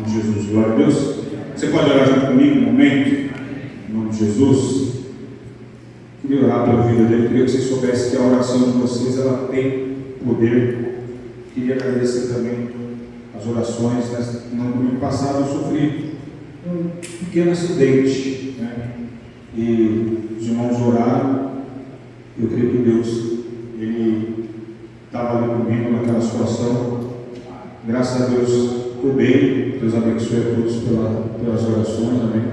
nome de Jesus, glória a Deus. Você pode orar junto comigo um momento? Em nome de Jesus. Queria orar pela vida dele. Queria que vocês soubessem que a oração de vocês ela tem poder. Queria agradecer também as orações. No domingo passado eu sofri um pequeno acidente, né? E os irmãos oraram. Eu creio que Deus ele estava ali comigo naquela situação. Graças a Deus estou bem. Deus abençoe a todos pelas orações, amém.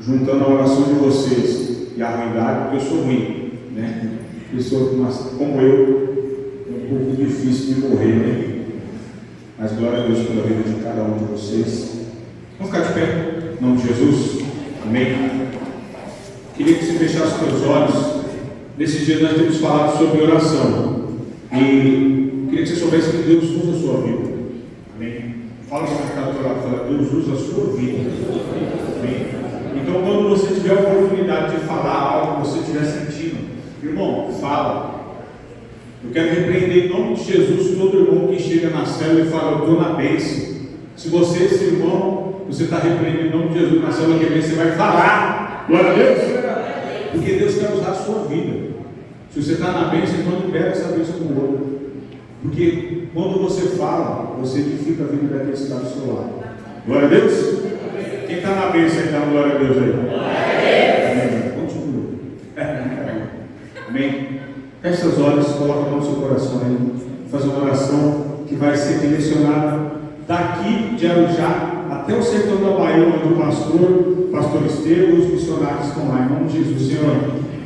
Juntando a oração de vocês e a ruindade, porque eu sou ruim, né? Como eu, é um pouco difícil de morrer, né? Mas glória a Deus pela vida de cada um de vocês. Vamos ficar de pé, em nome de Jesus, amém. Queria que você fechasse os seus olhos. Nesse dia nós temos falado sobre oração e queria que você soubesse que Deus usa a sua vida, amém. Fala com o mercado do lado, fala, Deus usa a sua vida, amém. Então quando você tiver a oportunidade de falar algo que você estiver sentindo, irmão, fala. Eu quero repreender em nome de Jesus todo irmão que chega na célula e fala, eu estou na bênção. Se você, esse irmão, você está repreendendo em nome de Jesus na célula que vem, você vai falar, glória a Deus, porque Deus quer usar a sua vida. Se você está na bênção, então libera essa bênção com o outro. Porque quando você fala, você edifica a vida daquele que está do seu lado. Glória a Deus. Quem está na bênção, então, glória a Deus aí. Amém. Continua. Amém. Feche seus olhos, coloca a mão no seu coração aí. Fazer uma oração que vai ser direcionada daqui de Arujá até o sertão da Bahia, onde o pastor Estevão, os missionários estão lá. Em nome de Jesus, Senhor.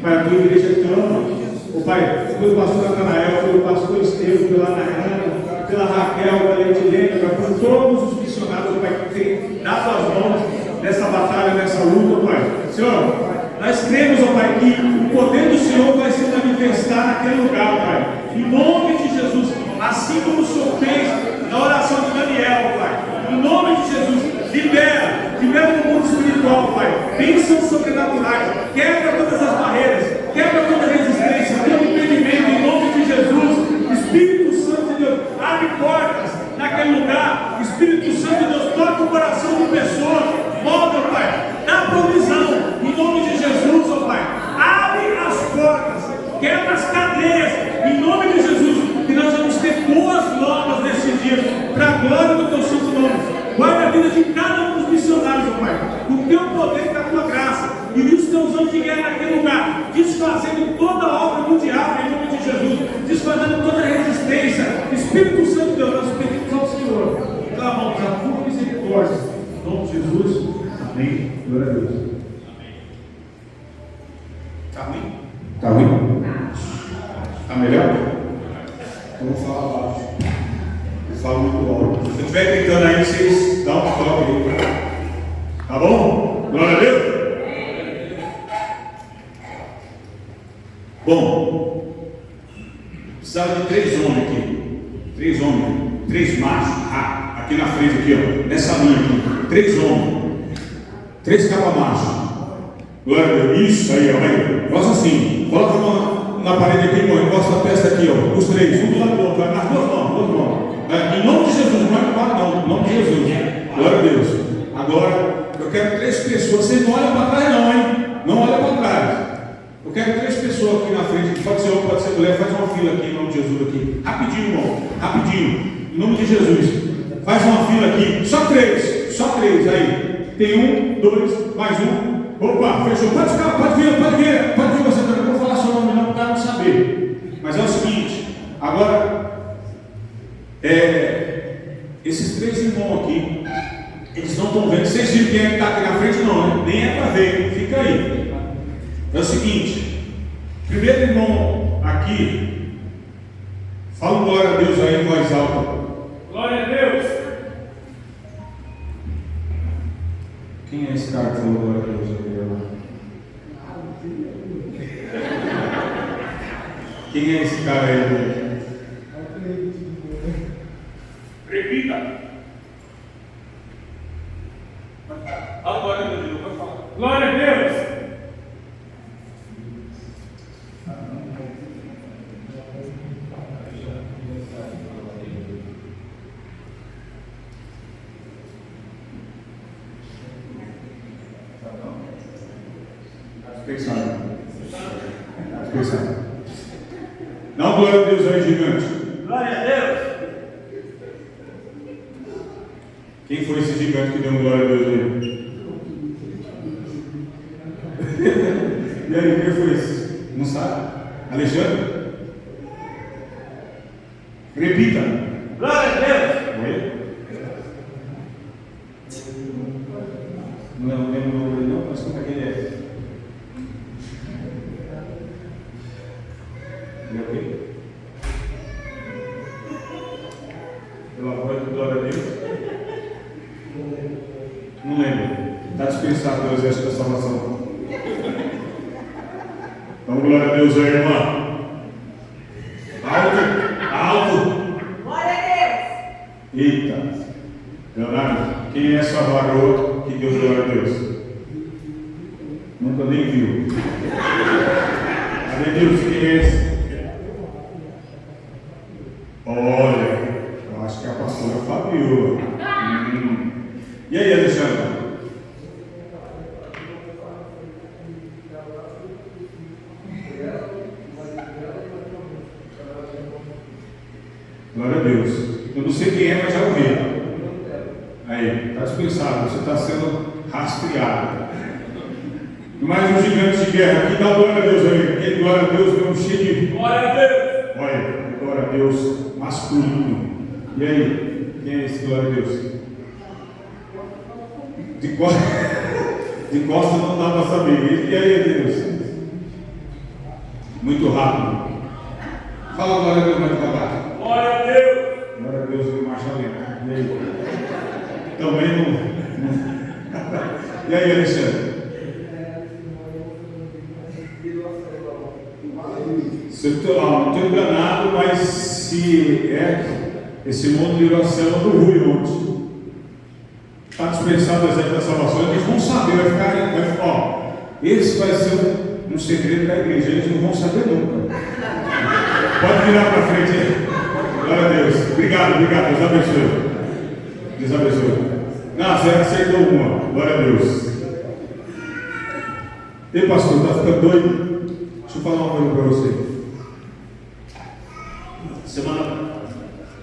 Pai, a tua igreja clama. Ô Pai, pelo pastor Natanael, pelo pastor Estevão, pela Nayana, pela Raquel, pela Edilene, Pai, por todos os missionários, Pai, que têm dado as mãos nessa batalha, nessa luta, Pai. Senhor, nós cremos, ó Pai, que o poder do Senhor vai se manifestar naquele lugar, Pai. Em nome de Jesus, assim como o Senhor fez na oração de Daniel, Pai. Em nome de Jesus, libera no mundo espiritual, Pai. Bênçãos sobrenaturais, quebra todas as barreiras, quebra toda a resistência, todo impedimento, em nome de Jesus. Espírito Santo de Deus, abre portas naquele lugar. Espírito Santo de Deus, toca o coração de pessoas, molda, Pai, dá provisão, em nome de Jesus, ó Pai. Abre as portas, quebra as cadeias, em nome de Jesus, que nós vamos ter boas novas nesses dias, para a glória do teu santo nome. Guarda a vida de cada um dos missionários, ó Pai, o teu poder e a tua graça, e os teus anjos de guerra naquele lugar, desfazendo toda a obra do diabo, em nome de Jesus, desfazendo toda a resistência. Espírito Santo de Deus, nós pedimos ao Senhor, e clamamos a tua misericórdia, em nome de Jesus, amém. Glória a Deus. Está ruim? Está ruim? Está melhor? Eu vou falar baixo. Eu falo muito alto. Se eu estiver gritando aí, vocês dão um toque aí. Tá bom? Glória a Deus. Bom, precisava de 3 homens aqui. 3 homens. 3 machos. Aqui na frente, aqui, ó. Nessa linha aqui. 3 homens. 3 capas machos. Glória a Deus. Isso aí, ó. Aí. Gosta assim. Coloca a mão na parede aqui, irmão. Encosta a testa aqui, ó. Os 3. Um do lado do outro. Vai nas 2 mãos. Em nome de Jesus. Não é para não. Em nome de Jesus. Glória a Deus. Agora, eu quero 3 pessoas. Vocês não olham para trás, não, hein? Não olham para trás. Eu quero 3 pessoas aqui na frente. Pode ser homem, pode ser mulher. Faz uma fila aqui, em nome de Jesus. Aqui. Rapidinho, irmão. Rapidinho. Em nome de Jesus. Faz uma fila aqui. Só 3. Só 3. Aí. Tem 1, 2, mais 1. Opa, fechou. Pode ficar, pode vir você também. Não vou falar seu nome não, para não saber. Mas é o seguinte, agora, esses 3 irmãos aqui, eles não estão vendo. Vocês viram quem é que está aqui na frente? Não, né? Nem é para ver, fica aí. É o seguinte, primeiro irmão aqui, fala glória a Deus aí em voz alta. Glória a Deus. Quem é esse cara que falou glória a Deus aí? Quem é esse cara aí? Repita. Fala glória a Deus, pode falar. Glória a Deus. dispensado. Dá uma glória a Deus aí, gigante. Glória a Deus. Quem foi esse gigante que deu uma glória a Deus aí? E aí, quem foi esse? Não sabe? Alexandre? Repita. Glória a Deus. Oi? Não lembro o nome dele não, mas como é que ele é? Ele é o quê? Pela voz do glória a Deus? Não lembro. Está dispensado pelo exército da salvação. Então, glória a Deus aí, irmã. Alto, alto. Glória a Eita. Leonardo, quem é essa varoa que deu glória a Deus? Nunca nem viu. Cadê Deus? Quem é esse? Olha, eu acho que é a pastora Fabiola. E aí, Alexandre? Glória a Deus. Eu não sei quem é, mas já ouvi. Aí, está dispensado, você está sendo rastreado. Mais um gigante de guerra. Aqui dá glória a Deus aí. Aquele glória a Deus mesmo cheio de. Glória a Deus. Olha, glória a Deus masculino. E aí, quem é esse glória a Deus? De costas não dá para saber. E aí, Deus? Muito rápido. Fala glória a Deus mais devagar. Glória a Deus. Glória a Deus de marcha lenta. E aí? Também não. E aí, Alexandre? Se eu não estou enganado, mas se esse mundo virou a célula do Rui ontem. Está dispensado o exército da salvação, eles vão saber, vai ficar, ó, esse vai ser um segredo da igreja, eles não vão saber nunca. Pode virar para frente aí. Glória a Deus. Obrigado, Deus abençoe. Deus abençoe. Não, você acertou uma. Glória a Deus. Ei, pastor, está ficando doido? Deixa eu falar uma coisa para você. Semana,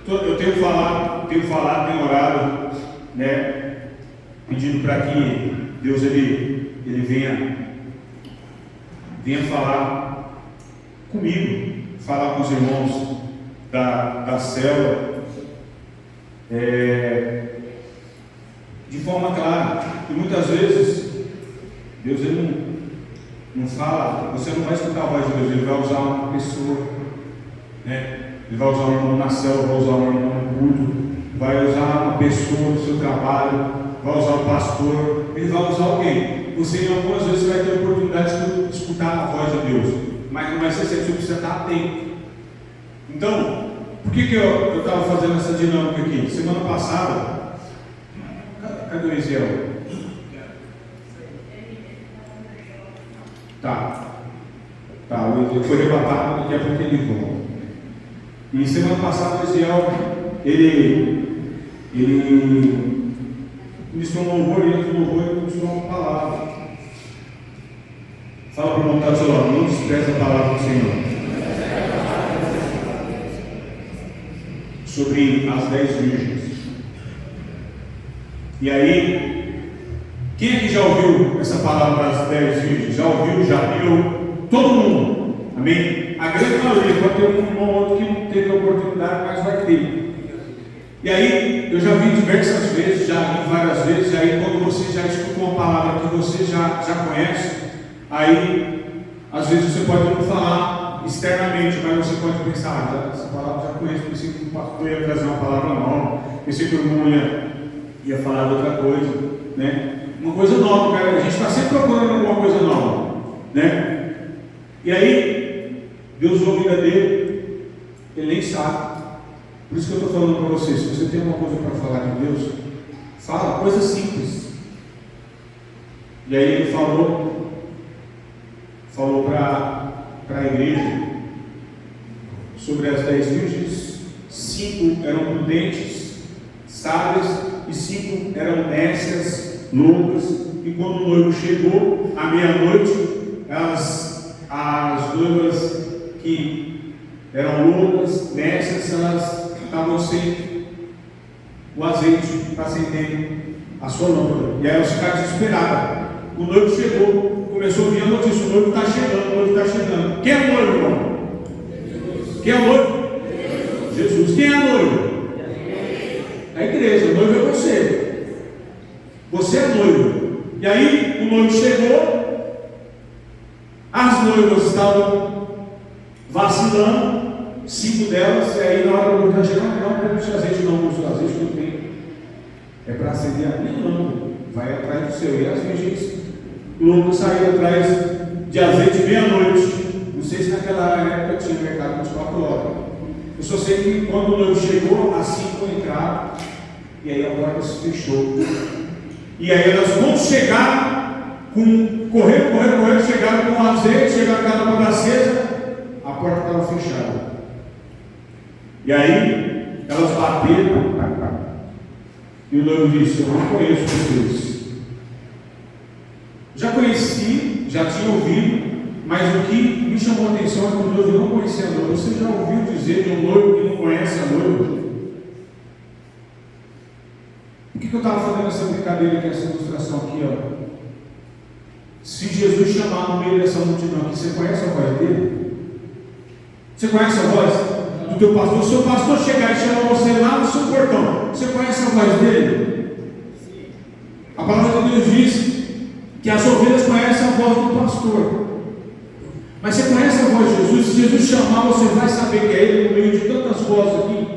eu tenho falado, tenho orado, né? Pedindo para que Deus ele venha falar comigo, falar com os irmãos da célula, de forma clara. E muitas vezes Deus ele não fala, você não vai escutar a voz de Deus, ele vai usar uma pessoa, né? Ele vai usar um irmão na célula, vai usar um irmão no culto, vai usar uma pessoa no seu trabalho, vai usar um pastor, ele vai usar alguém. Você algumas vezes vai ter a oportunidade de escutar a voz de Deus, mas não vai ser sempre, você precisa estar atento. Então, por que eu estava fazendo essa dinâmica aqui? Semana passada, cadê o Ezequiel? Tá, ele foi arrebatado, daqui a pouco ele volta. E semana passada o Ezequiel, ele ministrou um louvor, e antes do louvor ele ministrou uma palavra. Fala para o irmão que está do seu lado, não despreza a palavra do Senhor. Sobre as 10 virgens. E aí, quem é que já ouviu essa palavra das 10 virgens? Já ouviu, já viu? Todo mundo. Amém? A grande maioria, pode ter um ou outro que não teve a oportunidade, mas vai ter. E aí, eu já vi diversas vezes, já li várias vezes, e aí quando você já escutou uma palavra que você já conhece, aí, às vezes você pode não falar externamente, mas você pode pensar, essa palavra já conheço, pensei que o pastor ia trazer uma palavra nova, pensei que o irmão ia falar de outra coisa, né? Uma coisa nova, cara, a gente está sempre procurando alguma coisa nova, né? E aí, Deus ouve a vida dele, ele nem sabe. Por isso que eu estou falando para vocês, se você tem alguma coisa para falar de Deus, fala, coisa simples. E aí ele falou para a igreja sobre as 10 virgens. 5 eram prudentes, sábias, e 5 eram nécias, loucas. E quando o noivo chegou, à meia-noite, as noivas que eram loucas, nessas, elas estavam sem o azeite para acender a sua lâmpada. E aí elas ficaram desesperadas. O noivo chegou, começou a ouvir a notícia: o noivo está chegando, o noivo está chegando. Quem é o noivo, irmão? Quem é o noivo? Jesus. Quem é a noiva? A igreja. O noivo é você. Você é noivo. E aí o noivo chegou, as noivas estavam vacilando, 5 delas, e aí na hora do noivo chegar, não puxa azeite, não puxa azeite que eu tenho. É para acender a minha lâmpada. Vai atrás do seu. E as virgens loucas saíram atrás de azeite meia-noite. Não sei se naquela época tinha mercado 24 horas. Eu só sei que quando o noivo chegou, as 5 entraram, e aí a porta se fechou. E aí elas vão chegar, correndo, chegaram com o azeite, chegaram com a lâmpada acesa, a porta estava fechada. E aí elas bateram, e o noivo disse: eu não conheço vocês. Já conheci, já tinha ouvido, mas o que me chamou a atenção é que o noivo não conhecia a noiva. Você já ouviu dizer de um noivo que não conhece a noiva? Por que eu estava fazendo essa brincadeira aqui, essa ilustração aqui, ó? Se Jesus chamar no meio dessa multidão aqui, você conhece a voz dele? Você conhece a voz do teu pastor? Se o pastor chegar e chamar você lá no seu portão, você conhece a voz dele? A palavra de Deus diz que as ovelhas conhecem a voz do pastor. Mas você conhece a voz de Jesus? Se Jesus chamar, você vai saber que é Ele no meio de tantas vozes aqui.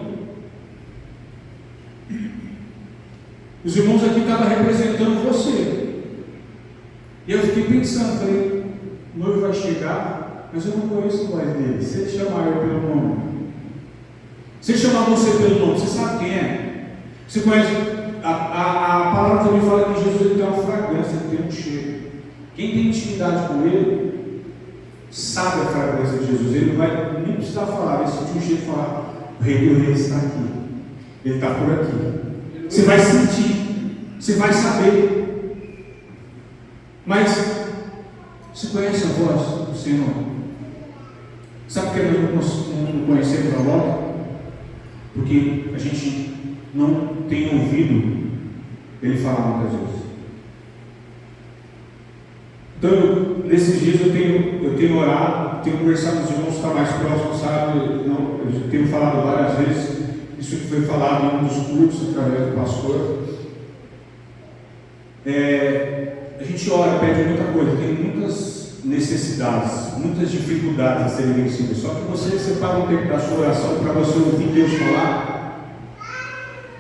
Os irmãos aqui estavam representando você. E eu fiquei pensando, falei: o noivo vai chegar, mas eu não conheço a voz dele. Se ele chamar eu pelo nome, se ele chamar você pelo nome, você sabe quem é? Você conhece? A palavra também fala que Jesus tem uma fragrância, ele tem um cheiro. Quem tem intimidade com ele sabe a fragrância de Jesus. Ele não vai nem precisar falar, ele sentir um cheiro e falar: o Rei do Rei está aqui, ele está por aqui. Você vai sentir, você vai saber. Mas você conhece a voz do Senhor? Sabe por que nós não conhecemos a voz? Porque a gente não tem ouvido Ele falar muitas vezes. Então, nesses dias eu tenho orado, tenho conversado com os irmãos que estão mais próximos, sabe? Eu tenho falado várias vezes. Isso que foi falado em um dos cursos através do pastor. A gente ora, pede muita coisa, tem muitas necessidades, muitas dificuldades a serem vencidas. Só que você separa um tempo da sua oração para você ouvir Deus falar.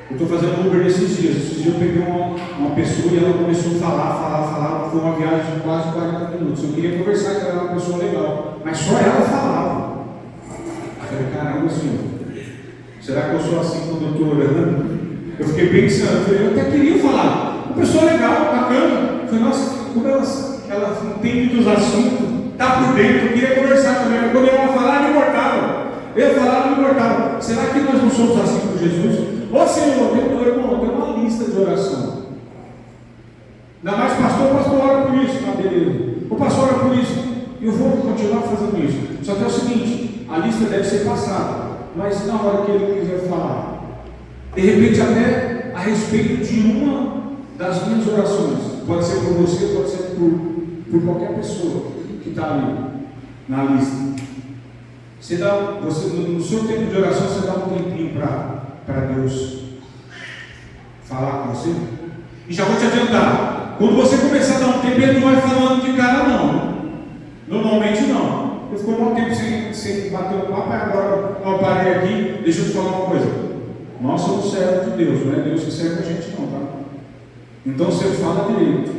Eu estou fazendo Uber nesses dias. Esses dias eu peguei uma pessoa e ela começou a falar. Foi uma viagem de quase 40 minutos. Eu queria conversar com ela, era uma pessoa legal, mas só ela falava. Eu falei: caramba, Senhor, será que eu sou assim quando eu estou orando? Eu fiquei pensando, eu até queria falar. Uma pessoa legal, bacana. Eu falei: nossa, como ela não tem muitos assuntos, está por dentro, eu queria conversar também. Mas quando eu ia falar, não importava. Eu ia falar, não importava. Será que nós não somos assim com Jesus? Ô Senhor, tem uma lista de oração. Ainda mais pastor ora por isso, tá, beleza. O pastor ora por isso. E eu vou continuar fazendo isso. Só que é o seguinte: a lista deve ser passada. Mas na hora que ele quiser falar, de repente até a respeito de uma das minhas orações, pode ser por você, pode ser por qualquer pessoa que está ali na lista. No seu tempo de oração, você dá um tempinho para Deus falar com você. E já vou te adiantar: quando você começar a dar um tempo, ele não vai falando de cara, não. Normalmente não. Eu ficou um tempo sem bater o papo, e agora eu parei aqui. Deixa eu te falar uma coisa: nós somos servos de Deus, não é Deus que serve a gente, não, tá? Então você fala direito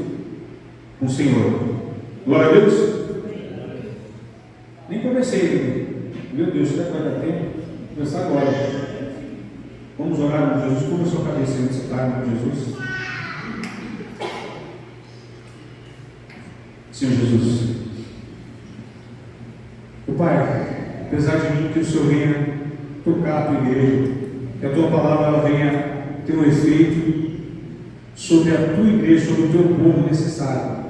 com o Senhor. Glória a Deus. Nem comecei ainda. Meu Deus, será que vai dar tempo? Vou começar agora. Vamos orar com Jesus. Como a sua cabeça nesse cargo com Jesus? Senhor Jesus, o Pai, apesar de mim, que o Senhor venha tocar a tua igreja, que a tua palavra ela venha ter um efeito sobre a tua igreja, sobre o teu povo necessário,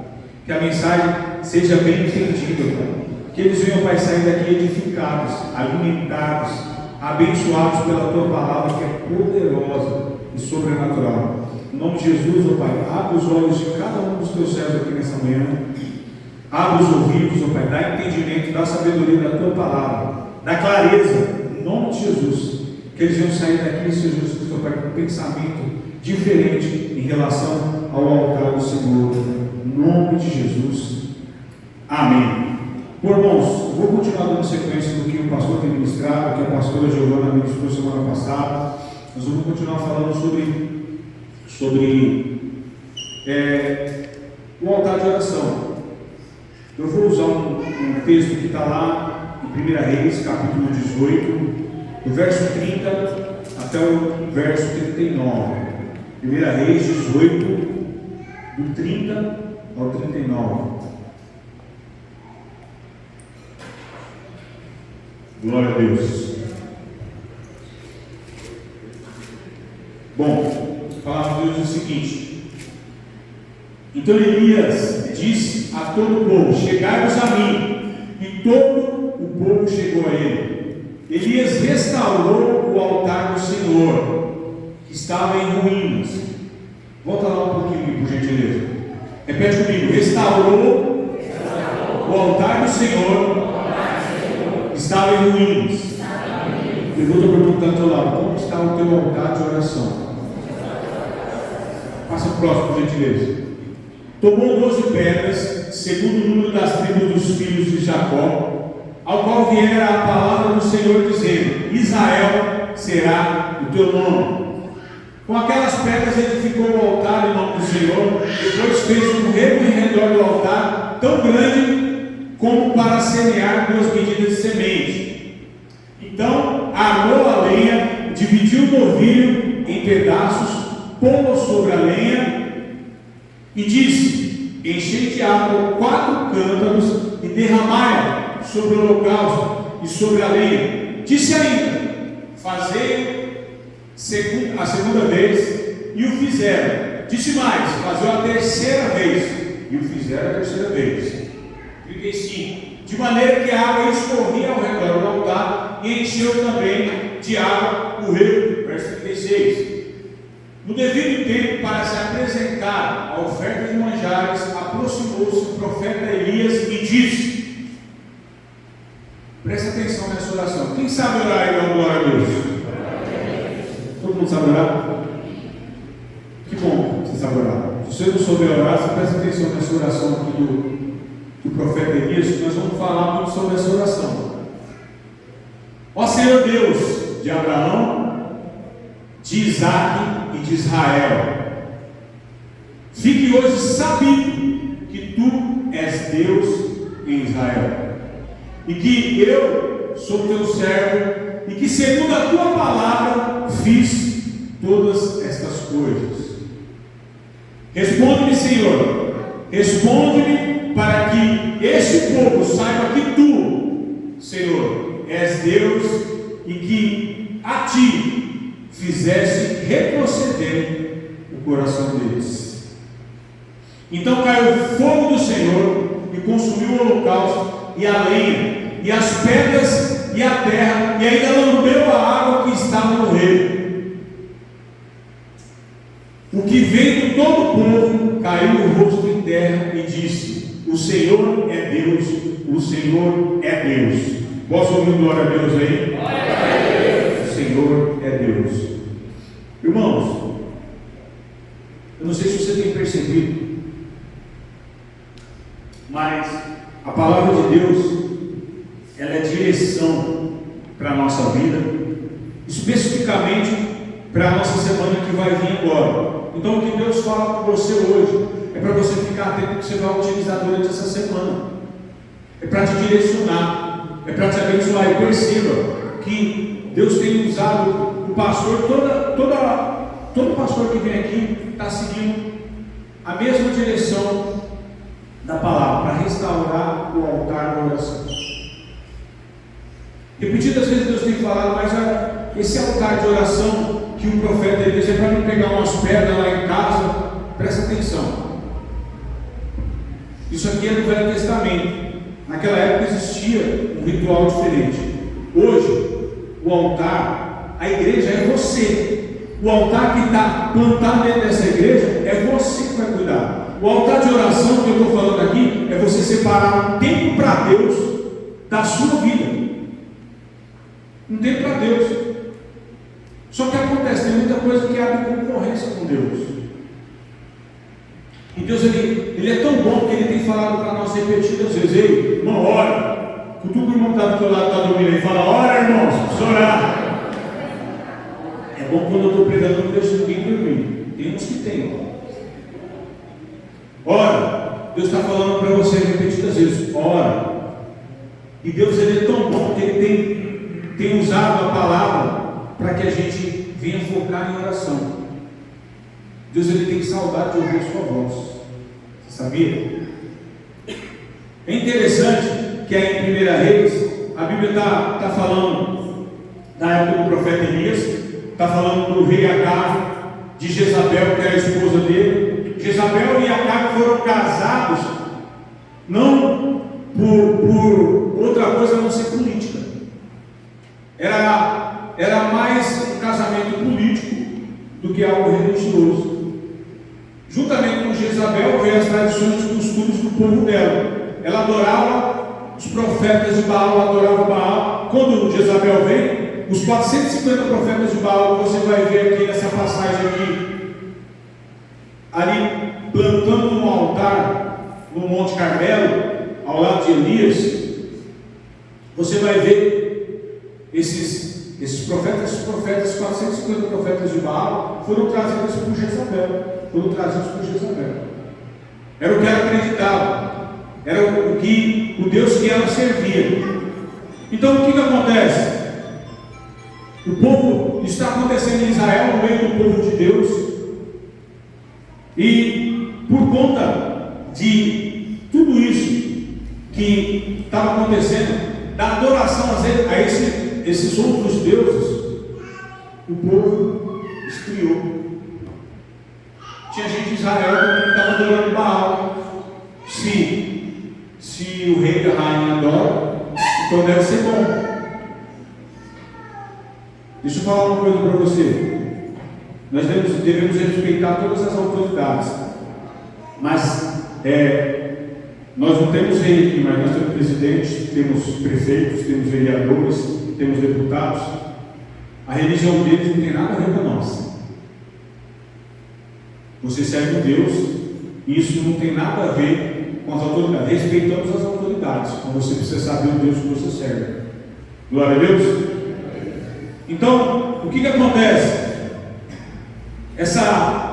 que a mensagem seja bem entendida, Pai, Que eles venham, Pai, sair daqui edificados, alimentados, abençoados pela Tua palavra, que é poderosa e sobrenatural. Em nome de Jesus, ó Pai, abre os olhos de cada um dos Teus servos aqui nessa manhã. Abre os ouvidos, ó Pai, dá entendimento, dá sabedoria da Tua palavra, dá clareza, em nome de Jesus. Que eles venham sair daqui, Senhor Jesus, ó Pai, com um pensamento diferente em relação ao altar do Senhor. Em nome de Jesus. Amém. Bom, irmãos, vou continuar dando sequência do que o pastor tem ministrado, que a pastora Giovana ministrou semana passada. Nós vamos continuar falando sobre o altar de oração. Eu vou usar um texto que está lá em 1 Reis, capítulo 18, do verso 30 até o verso 39. 1 Reis 18, do 30 ao 39. Glória a Deus. Bom, a palavra de Deus diz o seguinte: então Elias disse a todo o povo: chegai-vos a mim. E todo o povo chegou a ele. Elias restaurou o altar do Senhor, que estava em ruínas. Volta lá um pouquinho, por gentileza. Repete comigo: restaurou o altar do Senhor, estava em ruínas. Pergunta para o que está ao teu lado: como está o teu altar de oração? Passa próximo, por gentileza. Tomou 12 pedras, segundo o número das tribos dos filhos de Jacó, ao qual viera a palavra do Senhor, dizendo: Israel será o teu nome. Com aquelas pedras edificou o altar em nome do Senhor. Depois fez um remo em redor do altar, tão grande como para semear 2 medidas de semente. Então armou a lenha, dividiu o novilho em pedaços, pô-lo sobre a lenha e disse: enchei de água 4 cântaros e derramai-a sobre o holocausto e sobre a lenha. Disse ainda: fazei a segunda vez, e o fizeram. Disse mais: fazei a terceira vez, e o fizeram a terceira vez. 35. De maneira que a água escorria ao redor do altar e encheu também de água o rego. Verso 36. No devido tempo, para se apresentar a oferta de manjares, aproximou-se o profeta Elias e disse: presta atenção nessa oração. Quem sabe orar e dar glória a Deus? Todo mundo sabe orar? Que bom que você sabe orar. Se você não souber orar, você presta atenção nessa oração aqui do profeta Elias. Nós vamos falar muito sobre essa oração. Ó Senhor Deus de Abraão, de Isaque e de Israel, fique hoje sabido que tu és Deus em Israel, e que eu sou teu servo, e que segundo a tua palavra fiz todas estas coisas. Responde-me, Senhor, responde-me, para que este povo saiba que tu, Senhor, és Deus, e que a ti fizesse retroceder o coração deles. Então caiu o fogo do Senhor e consumiu o holocausto e a lenha e as pedras e a terra, e ainda lambeu a água que estava no rego. O que vendo todo o povo caiu o rosto em terra e disse: o Senhor é Deus, o Senhor é Deus. Posso ouvir glória a Deus aí? Glória a Deus. O Senhor é Deus. Irmãos, eu não sei se você tem percebido, mas a palavra de Deus, ela é direção para a nossa vida, especificamente para a nossa semana que vai vir agora. Então o que Deus fala com você hoje é para você ficar atento que você vai utilizar durante essa semana, é para te direcionar, é para te abençoar. E perceba que Deus tem usado o pastor, todo pastor que vem aqui está seguindo a mesma direção da palavra, para restaurar o altar da oração. Repetidas vezes Deus tem falado, mas esse altar de oração que o profeta Elias é para mim pegar umas pedras lá em casa. Presta atenção, isso aqui é do Velho Testamento. Naquela época existia um ritual diferente. Hoje, o altar, a igreja é você. O altar que está plantado dentro dessa igreja é você que vai cuidar. O altar de oração que eu estou falando aqui é você separar um tempo para Deus da sua vida. Um tempo para Deus. Só que acontece, tem muita coisa que abre concorrência com Deus. E Deus ele é tão bom que Ele tem falado para nós repetidas vezes: ei, irmão, ora. Cutuca o irmão que está do teu lado, está dormindo aí, fala: ora, irmãos, precisa orar. É bom quando eu estou pregando, não deixo ninguém dormir. Tem uns que tem. Ora, Deus está falando para você repetidas vezes: ora. E Deus ele é tão bom que Ele tem usado a palavra para que a gente venha focar em oração. Deus ele tem saudade de ouvir a sua voz. Você sabia? É interessante que aí em 1 Reis, a Bíblia está falando da época do profeta Elias, está falando do rei Acabe, de Jezabel, que era a esposa dele. Jezabel e Acabe foram casados, não por outra coisa a não ser política. Era mais um casamento político do que algo religioso. Juntamente com Jezabel veio as tradições e costumes do povo dela. Ela adorava os profetas de Baal, adorava Baal. Quando Jezabel vem, os 450 profetas de Baal, você vai ver aqui nessa passagem aqui, ali plantando um altar no Monte Carmelo, ao lado de Elias, você vai ver esses profetas, 450 profetas de Baal, foram trazidos por Jezabel. Era o que ela acreditava, era o Deus que ela servia. Então o que acontece? O povo está acontecendo em Israel, no meio do povo de Deus, e por conta de tudo isso que estava acontecendo, da adoração a esses outros deuses, o povo esfriou. Tinha gente de Israel que estava adorando Baal. Se o rei e a rainha adoram, então deve ser bom. Deixa eu falar uma coisa para você. Nós devemos respeitar todas as autoridades, mas nós não temos rei aqui, mas nós temos presidente, temos prefeitos, temos vereadores, temos deputados. A religião deles não tem nada a ver com a nossa. Você serve a Deus, e isso não tem nada a ver com as autoridades. Respeitamos as autoridades, mas você precisa saber o Deus que você serve. Glória a Deus. Então, o que acontece? Essa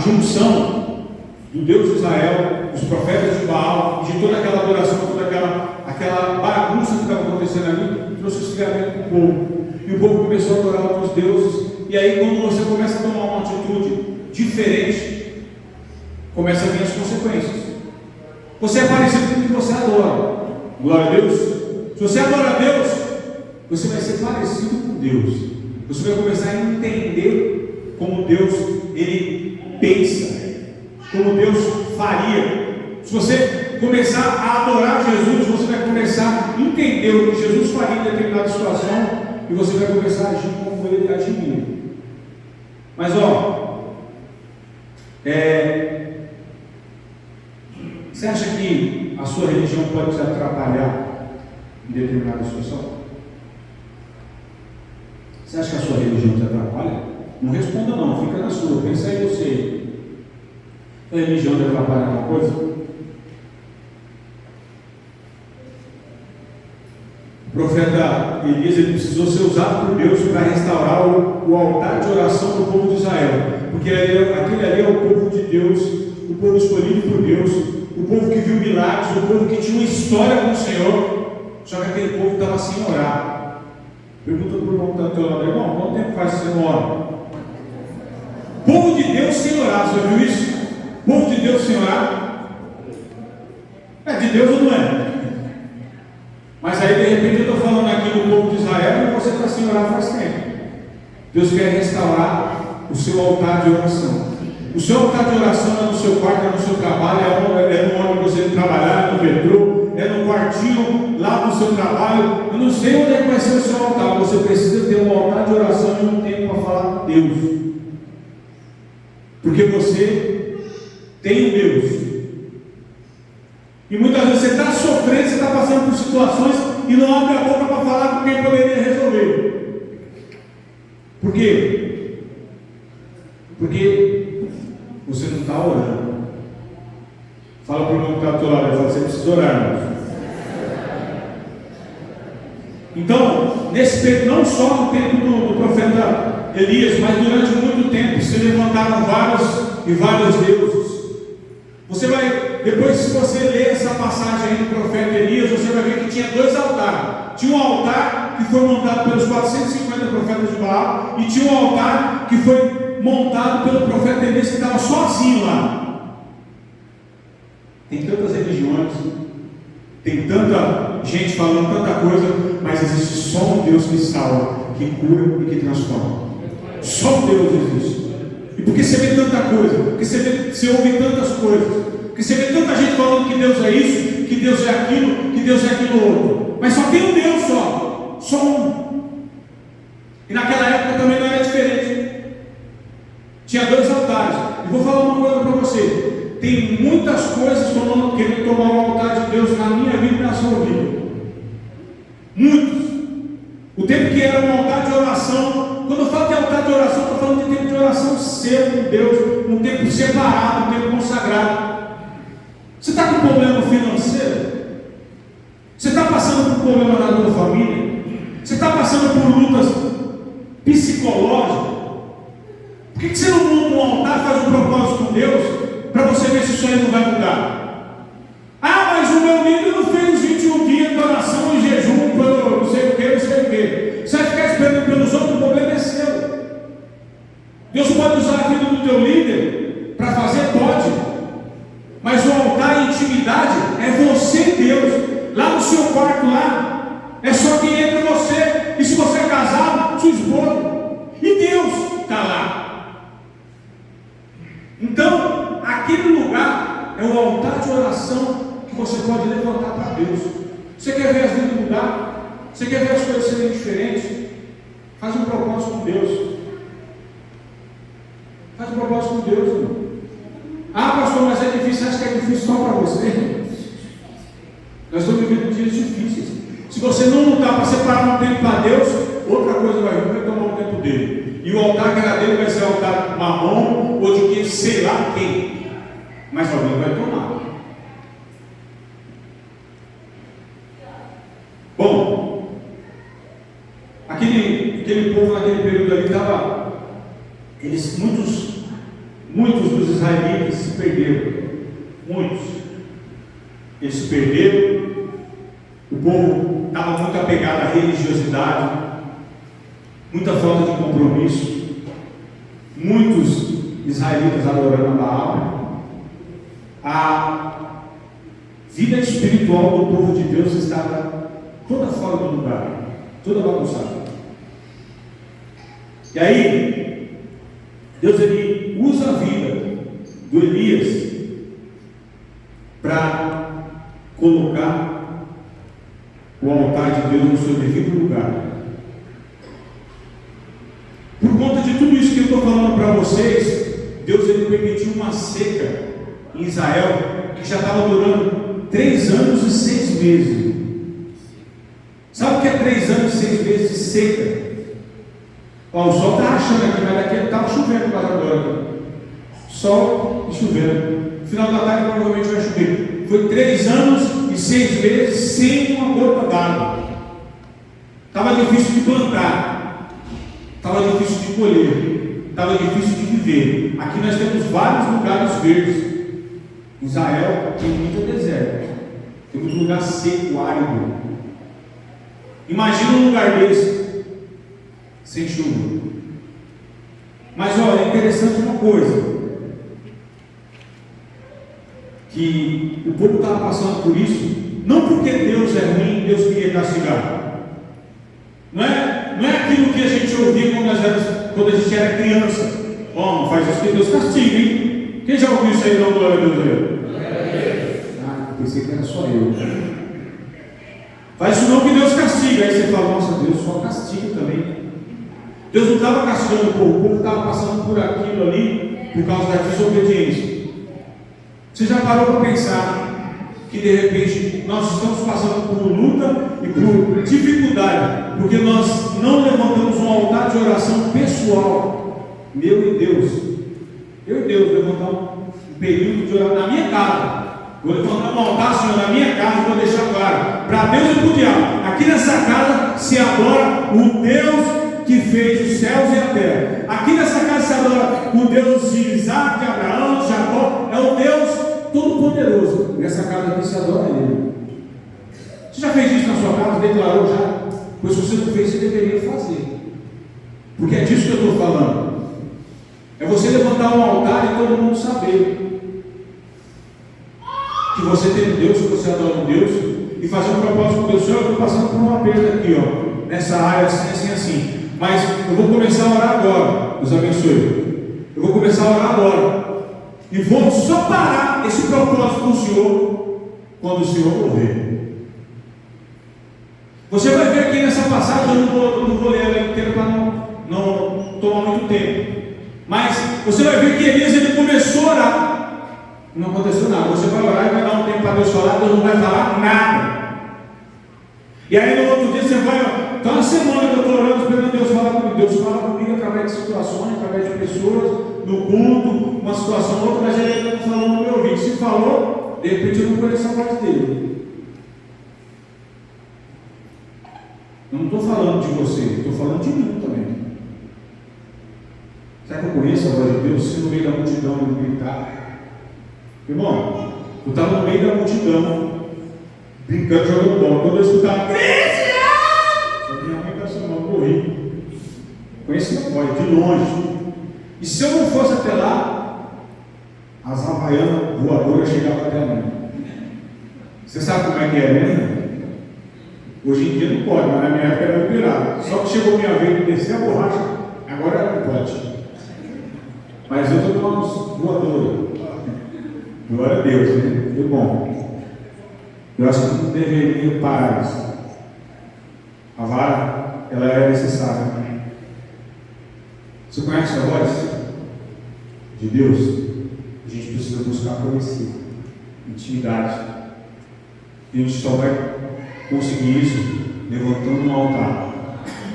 junção do Deus de Israel, dos profetas de Baal, de toda aquela adoração, toda aquela bagunça que estava acontecendo ali, trouxe esfriamento para o povo. E o povo começou a adorar outros deuses. E aí, quando você começa a tomar uma atitude diferente, começa a vir as consequências. Você é parecido com o que você adora. Glória a Deus. Se você adora a Deus, você vai ser parecido com Deus. Você vai começar a entender como Deus ele pensa, como Deus faria. Se você começar a adorar Jesus, você vai começar a entender o que Jesus faria em determinada situação, e você vai começar a agir como ele agiria. Mas você acha que a sua religião pode te atrapalhar em determinada situação? Você acha que a sua religião te atrapalha? Não responda não, fica na sua, pensa aí você. A religião te atrapalha alguma coisa? O profeta Elias ele precisou ser usado por Deus para restaurar o altar de oração do povo de Israel, porque aquele ali é o povo de Deus, o povo escolhido por Deus, o povo que viu milagres, o povo que tinha uma história com o Senhor. Só que aquele povo estava sem orar. Pergunta para o irmão que está do teu lado: irmão, quanto tempo faz que você não ora? Povo de Deus sem orar, você viu isso? Povo de Deus sem orar? É de Deus ou não é? Mas aí de repente eu estou falando aqui do povo de Israel e você está sem orar faz tempo. Deus quer restaurar o seu altar de oração. O seu altar de oração é no seu quarto, é no seu trabalho, é no ônibus você trabalhar, é no metrô, é no quartinho lá no seu trabalho. Eu não sei onde é que vai ser o seu altar. Você precisa ter um altar de oração e um tempo para falar com Deus. Porque você tem um Deus. E muitas vezes você está sofrendo, você está passando por situações e não abre a boca para falar com quem poderia resolver. Por quê? Porque você não está orando. Fala para o irmão que está do teu lado, fala, você precisa orar, irmão. Então, nesse tempo, não só no tempo do profeta Elias, mas durante muito tempo se levantaram vários deuses. Você vai, depois, se você ler essa passagem aí do profeta Elias, você vai ver que tinha 2 altares. Tinha um altar que foi montado pelos 450 profetas de Baal, e tinha um altar que foi montado pelo profeta Elias, que estava sozinho lá. Tem tantas religiões, tem tanta gente falando tanta coisa, mas existe só um Deus que salva, que cura e que transforma. Só um Deus existe. E por que você vê tanta coisa? Porque você ouve tantas coisas? Porque você vê tanta gente falando que Deus é isso, que Deus é aquilo, que Deus é aquilo outro. Mas só tem um Deus só um. E naquela época também não era diferente. Tinha 2 altares. E vou falar uma coisa para você. Tem muitas coisas querendo tomar o altar de Deus na minha vida e na sua vida. Muitos. O tempo que era um altar de oração, quando eu falo de altar de oração, estou falando de tempo de oração seu com Deus, um tempo separado, um tempo consagrado. Você está com problema financeiro? Você está passando por problema na tua família? Você está passando por lutas psicológicas? Por que você não monta um altar, faz um propósito com Deus, para você ver se isso aí não vai mudar? Ah, mas o meu líder não fez os 21 dias de oração e jejum pelo não sei o que, não sei o que. Você vai ficar esperando pelos outros, o problema é seu. Deus pode usar a vida do teu líder para fazer, pode. Mas o altar e intimidade é você e Deus. Lá no seu quarto, lá, é só quem entra você. E se você é casado, sua esposa. E Deus está lá. Então, aquele lugar é o altar de oração que você pode levantar para Deus. Você quer ver as vidas mudar? Você quer ver as coisas serem diferentes? Faz um propósito com Deus. Faz um propósito com Deus, irmão. Ah, pastor, mas é difícil. Acha que é difícil só para você? Nós estamos vivendo dias difíceis. Se você não lutar para separar um tempo para Deus, outra coisa vai tomar o tempo dele. E o altar que era dele vai ser o altar mamão ou de quem, sei lá quem. Mas alguém vai tomar. Bom, aquele povo naquele período ali estava. Muitos dos israelitas se perderam. Muitos. Eles se perderam. O povo estava muito apegado à religiosidade, muita falta de compromisso. Muitos israelitas adorando a Baal. A vida espiritual do povo de Deus estava toda fora do lugar, toda bagunçada. E aí, Deus ele usa a vida do Elias para colocar o altar de Deus no seu devido lugar. Por conta de tudo isso que eu estou falando para vocês, Deus ele permitiu uma seca em Israel que já estava durando 3 anos e 6 meses. Sabe o que é 3 anos e 6 meses de seca? Ó, o sol está rachando aqui, mas daqui estava chovendo quase agora. Sol e chovendo. No final da tarde provavelmente vai chover. Foi 3 anos e 6 meses sem uma gota d'água. Estava difícil de plantar. Estava difícil de colher. Estava difícil de viver. Aqui nós temos vários lugares verdes. Israel tem muito deserto. Tem muito lugar seco, árido. Imagina um lugar desse sem chuva. Mas olha, é interessante uma coisa, que o povo estava passando por isso, não porque Deus é ruim, Deus queria castigar. Não é aquilo que a gente ouvia quando a gente era criança. Ó, não faz isso que Deus castiga, hein? Quem já ouviu isso aí? Não, glória a Deus aí. Ah, pensei que era só eu. Faz isso não que Deus castiga. Aí você fala, nossa, Deus só castiga também. Deus não estava castigando o povo estava passando por aquilo ali por causa da desobediência. Você já parou para pensar que de repente nós estamos passando por luta e por dificuldade, porque nós não levantamos um altar de oração pessoal, meu e Deus. Eu e Deus levantar um período de oração na minha casa. Vou levantar um altar, Senhor, na minha casa, vou deixar claro, para Deus e para o diabo. Aqui nessa casa se adora o Deus que fez os céus e a terra. Aqui nessa casa se adora o Deus de Isaac, de Abraão, de Jacó. É o Deus Todo-Poderoso. Nessa casa aqui se adora Ele. Você já fez isso na sua casa? Declarou já? Pois se você não fez, você deveria fazer. Porque é disso que eu estou falando. É você levantar um altar e todo mundo saber que você tem um Deus, que você adora um Deus, e fazer um propósito com Deus. Senhor, eu estou passando por uma perda aqui, ó, nessa área, assim. Mas eu vou começar a orar agora. Deus abençoe. Eu vou começar a orar agora. E vou só parar esse propósito do Senhor quando o Senhor morrer. Você vai ver aqui nessa passagem, eu não vou ler ela inteira para não tomar muito tempo. Mas você vai ver que Elias ele começou a orar. Não aconteceu nada. Você vai orar e vai dar um tempo para Deus falar, Deus não vai falar nada. E aí no outro dia você vai. Então, uma semana que eu estou orando, esperando Deus falar comigo. Deus fala comigo através de situações, através de pessoas, no culto, uma situação ou outra, mas ele ainda não falou no meu ouvido. Se falou, de repente eu não conheço a voz dele. Eu não estou falando de você, estou falando de mim também. Será que eu conheço a voz de Deus? Se no meio da multidão eu gritar, irmão, eu estava no meio da multidão, brincando, jogando bola. Quando eu escutava, minha mãe está chamando, morri. Conheci a voz, de longe. E se eu não fosse até lá, as havaianas voadoras chegavam até mim. Você sabe como é que é, né? Hoje em dia não pode, mas na minha época era liberado. Só que chegou a minha vez de descer a borracha, agora não pode. Mas eu estou com umas voadoras. Glória a Deus, né? Foi bom. Eu acho que não deveria parar isso. A vara, ela é necessária. Você conhece a voz de Deus? A gente precisa buscar conhecer, intimidade. E a gente só vai conseguir isso levantando um altar.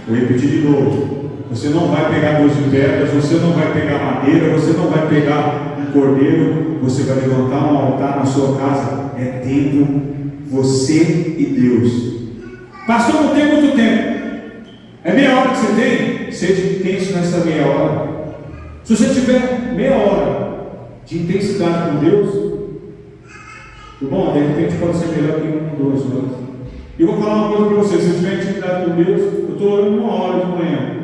Vou repetir de novo. Você não vai pegar 12 pedras, você não vai pegar madeira, você não vai pegar um cordeiro, você vai levantar um altar na sua casa. É tempo, você e Deus. Pastor, não tem muito tempo. É meia hora que você tem? Seja intenso nessa meia hora. Se você tiver meia hora de intensidade com Deus, bom, de repente pode ser melhor que 2 horas. E eu vou falar uma coisa para você: se você tiver intimidade com Deus, eu estou orando 1 hora de manhã.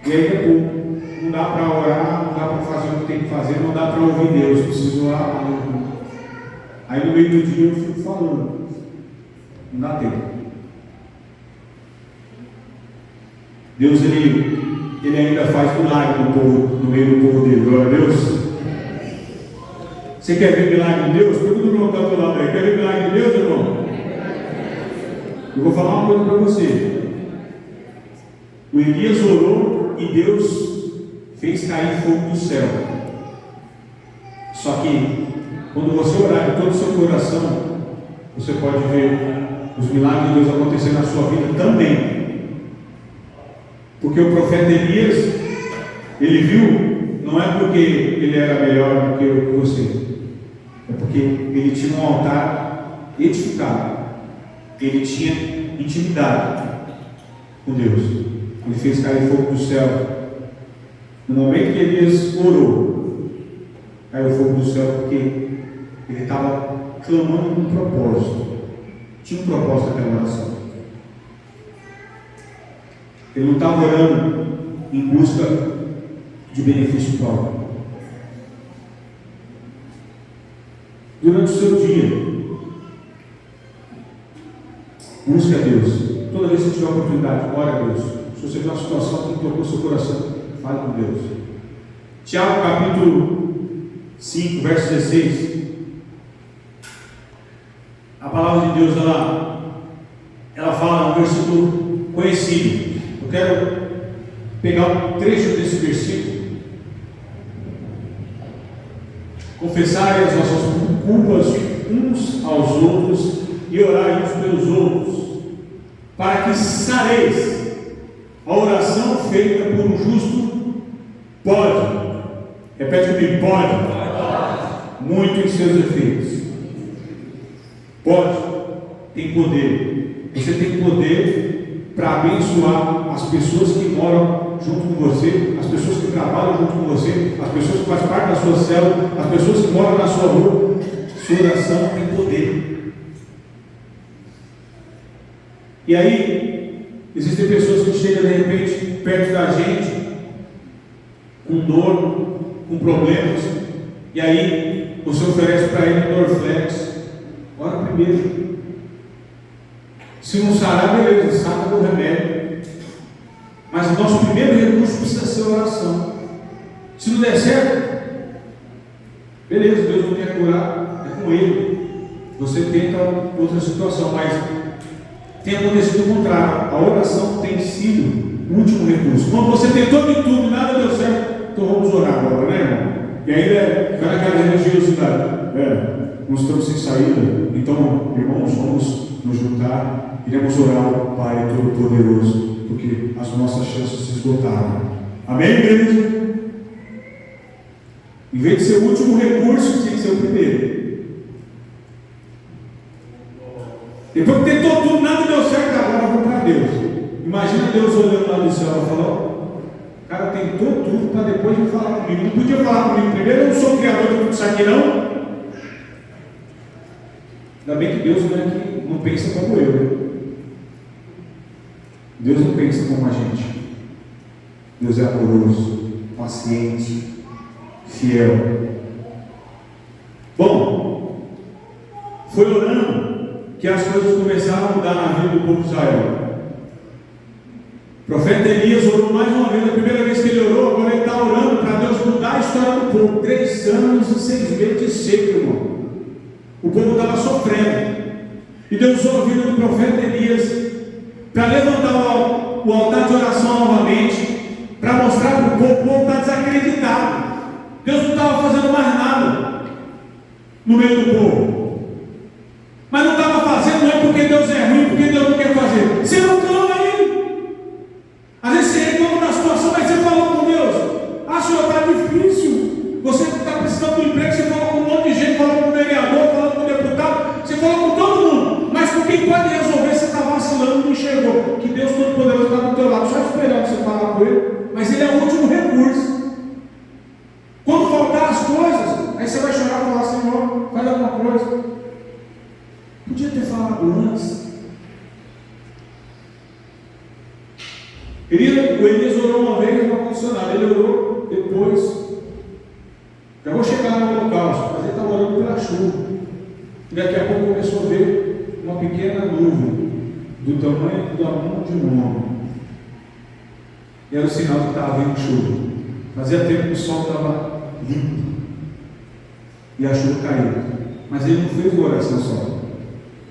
E aí é pouco. Não dá para orar, não dá para fazer o que tem que fazer, não dá para ouvir Deus. Preciso orar. Aí no meio do dia eu fico falando. Não dá tempo. Deus ele ainda faz milagre no povo, no meio do povo dele. Glória a Deus. Você quer ver milagre de Deus? Pergunta para o irmão do lado aí. Quer ver milagre de Deus, irmão? Eu vou falar uma coisa para você. O Elias orou e Deus fez cair fogo do céu. Só que quando você orar de todo o seu coração, você pode ver os milagres de Deus acontecer na sua vida também. Porque o profeta Elias, ele viu, não é porque ele era melhor do que você, é porque ele tinha um altar edificado, ele tinha intimidade com Deus. Ele fez cair fogo do céu. No momento que Elias orou, caiu fogo do céu, porque ele estava clamando um propósito. Tinha um propósito naquela oração. Ele não estava orando em busca de benefício próprio. Durante o seu dia, busque a Deus. Toda vez que você tiver oportunidade, ore a Deus. Se você vê uma situação que tocou seu coração, fale com Deus. Tiago capítulo 5, verso 16. A palavra de Deus, ela fala um versículo conhecido. Eu quero pegar um trecho desse versículo. Confessai as vossas culpas uns aos outros e orai uns pelos outros, para que sareis. A oração feita por um justo pode, repete comigo, pode, muito em seus efeitos. Pode, tem poder. Você tem poder para abençoar as pessoas que moram junto com você, as pessoas que trabalham junto com você, as pessoas que fazem parte da sua célula, as pessoas que moram na sua rua. Sua oração tem poder. E aí, existem pessoas que chegam de repente perto da gente, com dor, com problemas, e aí você oferece para ele um Dorflex. Ora primeiro. Se não sarar, beleza, sara do remédio. Mas o nosso primeiro recurso precisa ser a oração. Se não der certo, beleza, Deus não quer curar, é com Ele. Você tenta outra situação, mas tem acontecido o contrário. A oração tem sido o último recurso. Quando você tentou de tudo e nada deu certo, então vamos orar agora, né, irmão? E ainda fica naquela religiosidade. Nós estamos sem saída, então, irmãos, vamos nos juntar, iremos orar ao Pai Todo-Poderoso, porque as nossas chances se esgotaram. Amém, igreja? Em vez de ser o último recurso, tinha que ser o primeiro. Depois que tentou tudo, nada deu certo, agora vamos para Deus. Imagina Deus olhando lá do céu e falou: o cara tentou tudo para depois de falar comigo. Não podia falar comigo primeiro, eu não sou o criador de tudo isso aqui, não. Ainda bem que Deus não pensa como eu, né? Deus não pensa como a gente. Deus é amoroso, paciente, fiel. Bom, foi orando que as coisas começaram a mudar na vida do povo de Israel. O profeta Elias orou mais uma vez, a primeira vez que ele orou, agora ele está orando para Deus mudar a história do povo. 3 anos e 6 meses de seca, irmão. O povo estava sofrendo. E Deus usou a vida do profeta Elias para levantar o altar de oração novamente, para mostrar para o povo está desacreditado. Deus não estava fazendo mais nada no meio do povo. Mas não estava fazendo, não é porque Deus é ruim, porque Deus não quer fazer. Você não clama a Ele. Às vezes você reclama da situação, mas você falou com Deus: ah, Senhor, está difícil. Você está precisando de um emprego, você falou com um monte de gente, falou com o vereador, falou com o deputado, você falou com todo mundo. Mas com quem pode resolver, você está vacilando e não enxergou que Deus Todo-Poderoso está do teu lado, só esperando você falar com Ele. Mas Ele é o último recurso. Quando faltar as coisas, aí você vai chorar e falar: Senhor, faz alguma coisa. Podia ter falado antes. O Elias orou uma vez, não funcionava. Ele orou depois. Já vou chegar no holocausto, mas ele estava orando pela chuva. E daqui a pouco começou a ver uma pequena nuvem, do tamanho da mão de um homem. E era o sinal que estava vindo chuva. Fazia tempo que o sol estava limpo. E a chuva caiu. Mas ele não fez uma oração só.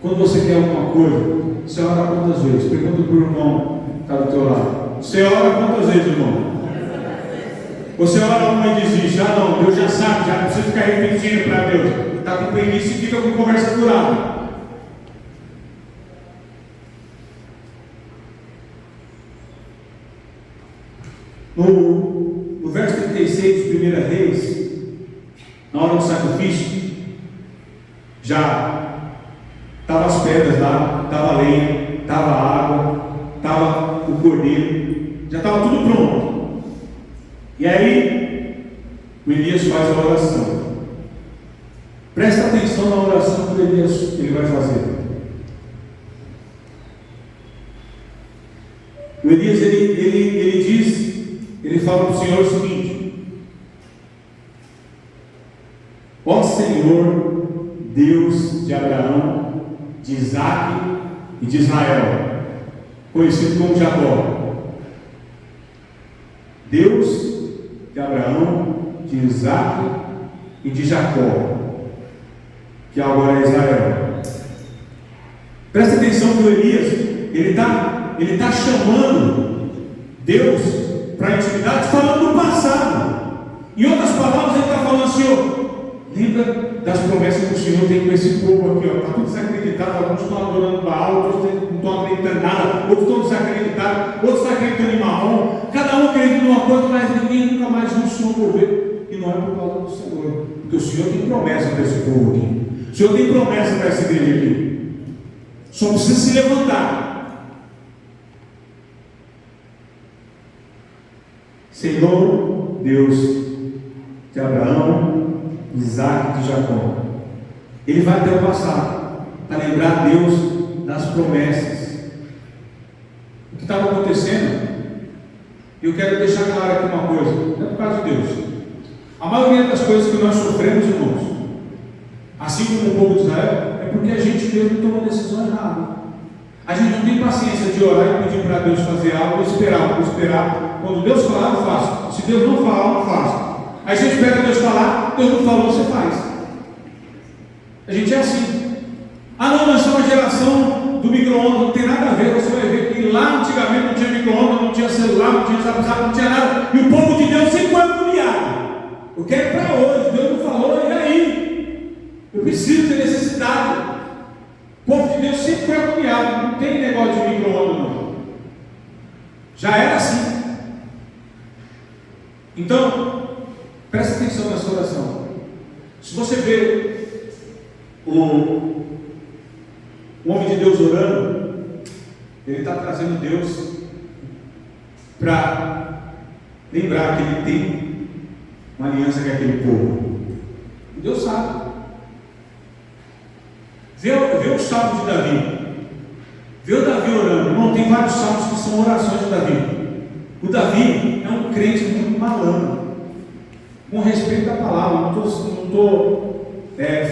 Quando você quer alguma coisa, você ora quantas vezes? Pergunta para o irmão que está do teu lado. Você ora quantas vezes, irmão? Você ora uma e desiste: ah não, Deus já sabe, já não precisa ficar repetindo para Deus. Está com preguiça e fica com conversa furada. No verso 36 de 1 Reis, na hora do sacrifício, já estava as pedras lá, estava a lenha, estava a água, estava o cordeiro, já estava tudo pronto. E aí, o Elias faz a oração. Presta atenção na oração que o Elias ele vai fazer. O Elias ele diz, ele fala para o Senhor o seguinte: ó Senhor, Deus de Abraão, de Isaque e de Israel, conhecido como Jacó. Deus de Abraão, de Isaac e de Jacó, que agora é Israel. Presta atenção que o Elias, ele está chamando Deus para a intimidade, falando do passado. Em outras palavras, ele está falando assim: ó, lembra das promessas que o Senhor tem com esse povo aqui, está tudo desacreditado. Alguns estão adorando Baal, outros não estão acreditando em nada, outros estão desacreditados, outros estão acreditando em Marrom. Cada um acredita numa coisa, mas ninguém nunca mais viu o Senhor mover. E não é por causa do Senhor, porque o Senhor tem promessa para esse povo aqui. O Senhor tem promessa para essa igreja aqui. Só precisa se levantar. Senhor Deus de Abraão, Isaac e de Jacó. Ele vai até o passado para lembrar Deus das promessas. O que estava acontecendo? Eu quero deixar claro aqui uma coisa: não é por causa de Deus. A maioria das coisas que nós sofremos, irmãos, assim como o povo de Israel, é porque a gente mesmo tomou decisão errada. A gente não tem paciência de orar e pedir para Deus fazer algo, esperar. Quando Deus falar, eu faço. Se Deus não falar, eu não faço. Aí você espera Deus falar, Deus não falou, você faz. A gente é assim. Ah não, nós somos a geração do micro-ondas, não tem nada a ver. Você vai ver que lá antigamente não tinha micro-ondas, não tinha celular, não tinha WhatsApp, não tinha nada. E o povo de Deus sempre foi agoniado. Eu quero para hoje, Deus não falou, e aí? Eu preciso ter necessidade. O povo de Deus sempre foi agoniado, não tem negócio de micro-ondas não. Já era assim. Então, presta atenção nessa oração. Se você vê o homem de Deus orando, ele está trazendo Deus para lembrar que ele tem uma aliança com aquele povo. E Deus sabe. Vê o salmo de Davi. Vê o Davi orando. Irmão, tem vários salmos que são orações de Davi. O Davi é um crente muito malandro, com respeito à palavra. Não estou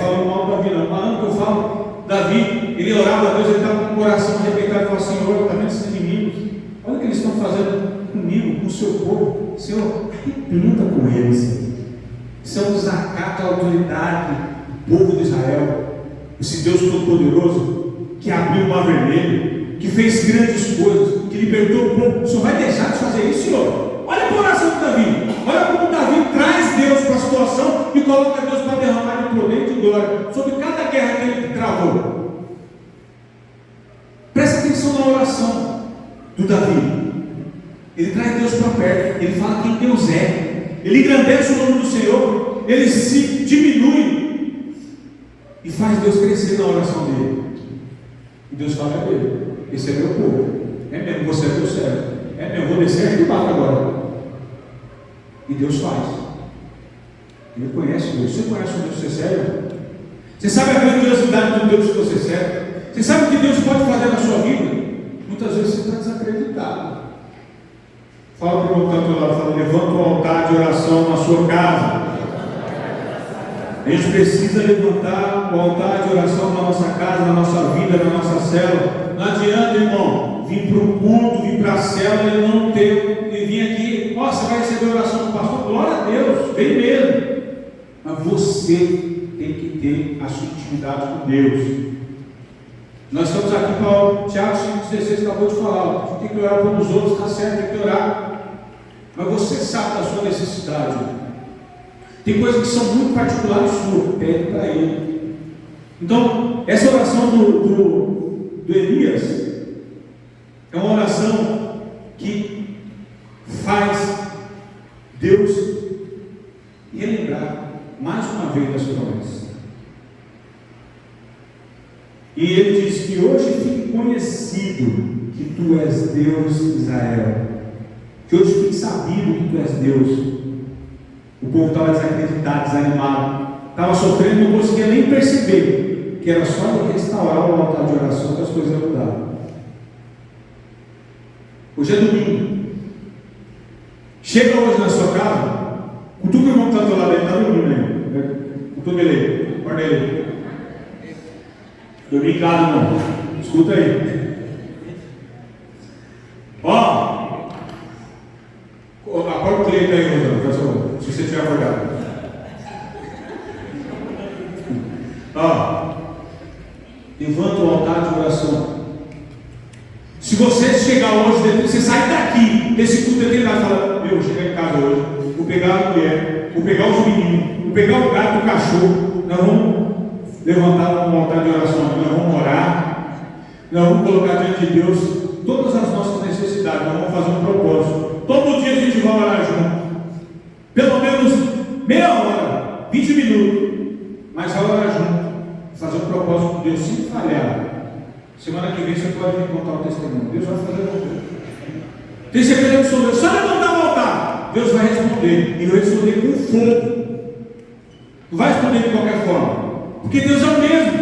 falando mal do Davi, não. Malandro que eu falo, Davi, ele orava a Deus, ele estava com o coração arrebentado e falava: Senhor, está vendo esses inimigos? Olha o que eles estão fazendo comigo, com o seu povo. Senhor, arrebenta com eles. Isso é um desacato à autoridade do povo de Israel. Esse Deus Todo-Poderoso, que abriu o mar vermelho, que fez grandes coisas, que libertou o povo. O Senhor vai deixar de fazer isso, Senhor? Olha a oração de Davi. Olha como Davi traz Deus para a situação e coloca Deus para derramar de poder e de glória sobre cada guerra que ele travou. Presta atenção na oração do Davi. Ele traz Deus para perto, ele fala quem Deus é, ele engrandece o nome do Senhor, ele se diminui e faz Deus crescer na oração dele. E Deus fala: é dele, esse é meu povo, é mesmo, você é meu servo, é mesmo, vou descer aqui embaixo agora. E Deus faz. Ele conhece Deus. Você conhece o Deus que você serve? Você sabe a grandiosidade do Deus que você serve? Você sabe o que Deus pode fazer na sua vida? Muitas vezes você está desacreditado. Fala para o canto lá, fala: levanta um altar de oração na sua casa. A gente precisa levantar o altar de oração na nossa casa, na nossa vida, na nossa célula. Não adianta, irmão, vir para o culto, vir para a célula e não ter, e vir aqui: nossa, vai receber a oração do pastor. Glória a Deus, vem mesmo. Mas você tem que ter a sua intimidade com Deus. Nós estamos aqui para o Tiago 5,16 acabou de falar. A gente tem que orar pelos outros, está certo, tem que orar. Mas você sabe da sua necessidade. Tem coisas que são muito particulares suas, pede para ele. Então, essa oração do Elias é uma oração que faz Deus relembrar mais uma vez das promessas. E ele diz que hoje fique conhecido que tu és Deus, Israel. Que hoje fique sabido que tu és Deus. O povo estava desacreditado, desanimado, estava sofrendo, não conseguia nem perceber que era só de restaurar o altar de oração que as coisas iam mudar. Hoje é domingo. Chega hoje na sua casa, cutuca o irmão que está do lado dele, está dormindo aí. Cutuca ele, acorda ele. Dormir em casa, irmão. Escuta aí. Ó, acorda o cliente aí, Rosana, se você estiver acordado. Se você chegar hoje, você sair daqui, desse culto eternidade, e falar: meu, vou chegar em casa hoje, vou pegar a mulher, vou pegar os meninos, vou pegar o gato, o cachorro, nós vamos levantar um altar de oração, nós vamos orar, nós vamos colocar diante de Deus todas as nossas necessidades, nós vamos fazer um propósito. Todo dia a gente vai orar junto, pelo menos meia hora, 20 minutos, mas vai orar junto, fazer um propósito com Deus. Se falhar, semana que vem você pode vir contar o testemunho. Deus vai fazer alguma coisa. Tem certeza absoluta. Só levantar o altar, Deus vai responder. E vai responder com fogo. Não vai responder de qualquer forma. Porque Deus é o mesmo.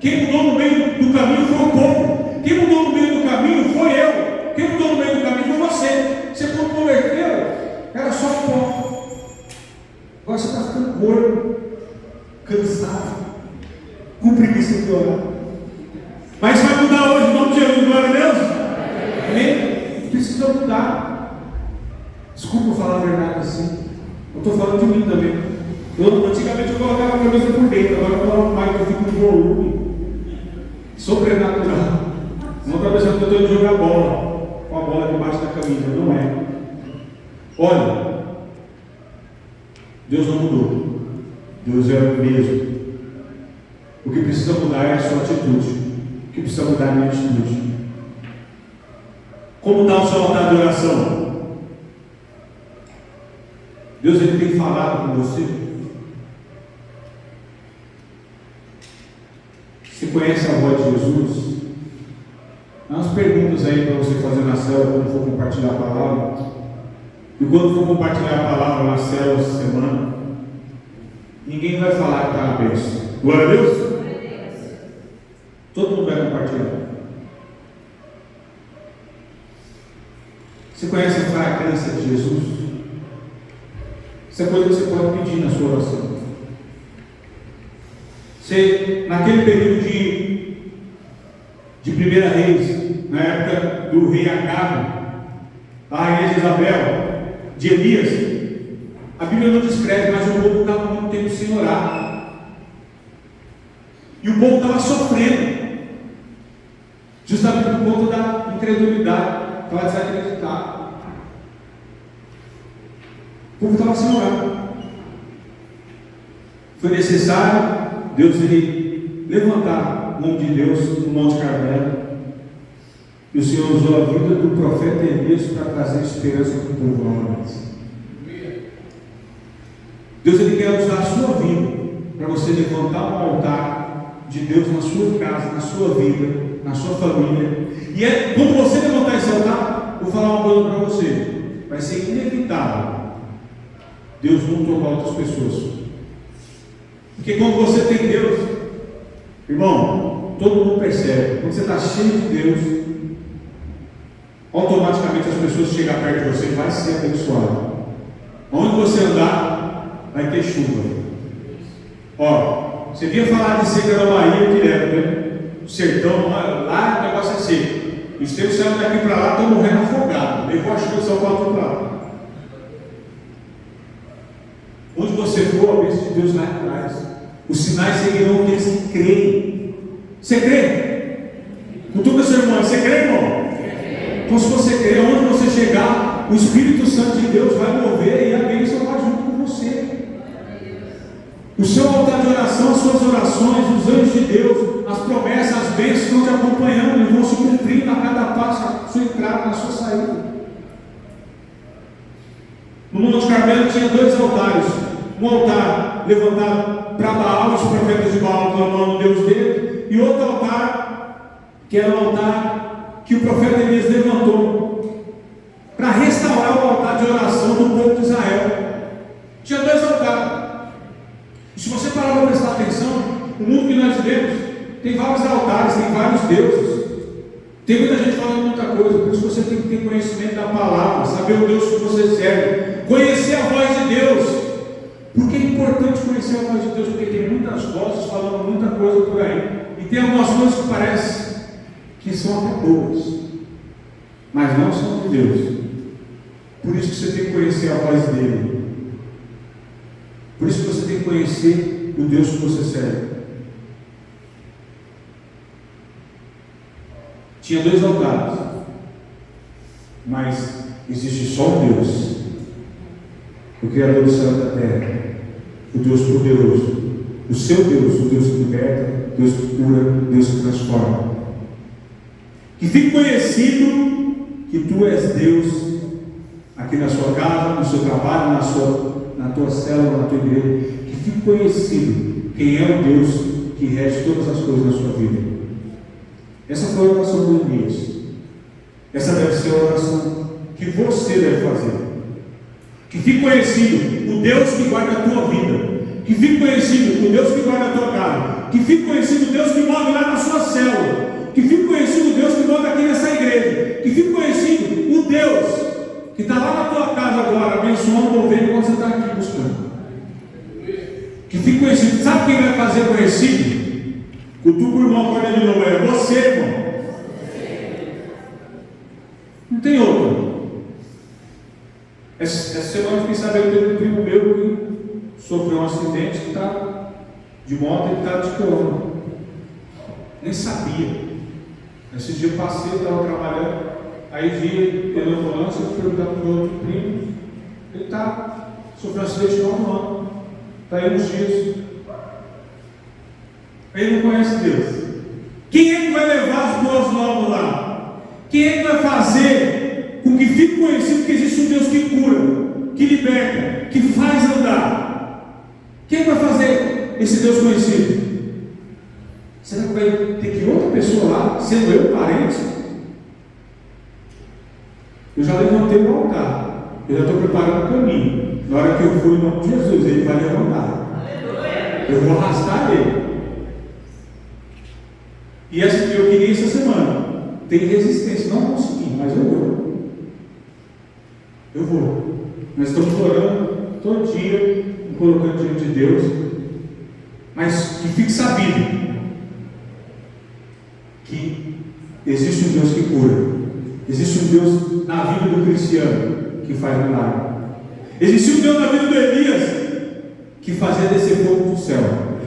Quem mudou no meio do caminho foi o povo. Quem mudou no meio do caminho foi eu. Quem mudou no meio do caminho foi você. Você quando converteu, era só pó. Agora você está ficando gordo, cansado, com preguiça de orar. Mas vai mudar hoje, em nome de Jesus, glória a Deus. Amém? Precisa mudar. Desculpa eu falar a verdade assim. Eu estou falando de mim também. Antigamente eu colocava a cabeça por dentro, agora eu coloco mais, eu fico com volume sobrenatural. Não está pensando que eu estou indo jogar bola com a bola debaixo da camisa, não é. Olha, Deus não mudou. Deus é o mesmo. O que precisa mudar é a sua atitude. O que precisa mudar é a minha atitude. Como está o seu altar de oração? Deus ele tem falado com você? Você conhece a voz de Jesus? Há umas perguntas aí para você fazer na célula quando for compartilhar a palavra. E quando for compartilhar a palavra na célula essa semana, ninguém vai falar que está na bênção. Glória a Deus? Todo mundo vai compartilhar. Você conhece a fragrância de Jesus? Isso é coisa que você pode pedir na sua oração. Você, naquele período de Primeira Reis, na época do rei Acabe, da rainha Isabel, de Elias, a Bíblia não descreve, mas o povo estava muito tempo sem orar. E o povo estava sofrendo. Justamente por conta da incredulidade, estava desacreditado. O povo estava sem orar. Foi necessário Deus ele levantar o nome de Deus no Monte Carmelo. E o Senhor usou a vida do profeta Elias para trazer esperança para o povo novamente. Deus ele quer usar a sua vida para você levantar um altar de Deus na sua casa, na sua vida, na sua família. E quando você levantar esse altar, vou falar uma coisa para você: vai ser inevitável Deus não tocar outras pessoas. Porque quando você tem Deus, irmão, todo mundo percebe. Quando você está cheio de Deus, automaticamente as pessoas que chegam perto de você vai ser abençoado. Onde você andar, vai ter chuva. Ó, você vinha falar de seca na Bahia direto, né? O sertão, lá o negócio é seco. Os tempos saíram daqui para lá, estão morrendo afogados. Levou a chuva de São Paulo para lá. Onde você for, a bênção de Deus vai atrás. Os sinais seguirão aqueles que creem. Você crê? Com tudo seu irmão, você crê, irmão? Então, se você crê, onde você chegar, o Espírito Santo de Deus vai mover e a bênção vai junto com você. O seu altar de oração, as suas orações, os anjos de Deus, as promessas, as bênçãos estão te acompanhando e vão se cumprindo a cada passo, a sua entrada, a sua saída. No Monte Carmelo tinha 2 altares. Um altar levantado para Baal, os profetas de Baal clamando Deus dele, e outro altar, que era o altar que o profeta Elias levantou para restaurar o altar de oração do povo de Israel. Tinha 2 altares. E se você parar para prestar atenção, o mundo que nós vivemos tem vários altares, tem vários deuses. Tem muita gente falando muita coisa, por isso você tem que ter conhecimento da palavra, saber o Deus que você serve, conhecer a voz de Deus. Por que é importante conhecer a voz de Deus? Porque tem muitas vozes falando muita coisa por aí. E tem algumas coisas que parecem que são até boas, mas não são de Deus. Por isso que você tem que conhecer a voz dele. Por isso que você tem que conhecer o Deus que você serve. Tinha 2 altares. Mas existe só um Deus, o Criador do céu e da terra, o Deus poderoso, o seu Deus, o Deus que liberta, Deus que cura, Deus que transforma. Que fique conhecido que tu és Deus aqui na sua casa, no seu trabalho, na tua célula, na tua igreja. Que fique conhecido quem é o Deus que rege todas as coisas na sua vida. Essa foi a oração do Elias. Essa deve ser a oração que você deve fazer. Que fique conhecido o Deus que guarda a tua vida. Que fique conhecido o Deus que guarda a tua casa. Que fique conhecido o Deus que move lá na sua célula. Que fique conhecido o Deus que move aqui nessa igreja. Que fique conhecido o Deus que está lá na tua casa agora, abençoando, movendo quando você está aqui buscando. Que fique conhecido. Sabe quem vai fazer conhecido? Cutuca o irmão, acorda de novo. É você, irmão. Não tem outro. Essa semana eu fiquei sabendo que teve um primo meu que sofreu um acidente, que está de moto, ele está de cama. Nem sabia. Esse dia eu passei, eu estava trabalhando, aí vi ele na ambulância, eu fui perguntar para o meu outro primo, ele está sofrendo um acidente há um ano, está aí uns dias. Ele não conhece Deus. Quem é que vai levar as boas novas lá? Quem é que vai fazer com que fique conhecido que existe um Deus que cura, que liberta, que faz andar? Quem é que vai fazer esse Deus conhecido? Será que vai ter que ir outra pessoa lá, sendo eu parente? Eu já levantei o altar, eu já estou preparando o caminho. Na hora que eu for em nome de Jesus, ele vai levantar. Eu vou arrastar ele. E essa que eu queria essa semana. Tem resistência, não consegui, mas eu vou. Eu vou. Nós estamos orando todo dia, colocando diante de Deus. Mas que fique sabido que existe um Deus que cura. Existe um Deus na vida do cristiano que faz milagre. Existe um Deus na vida do Elias que fazia descer fogo do céu.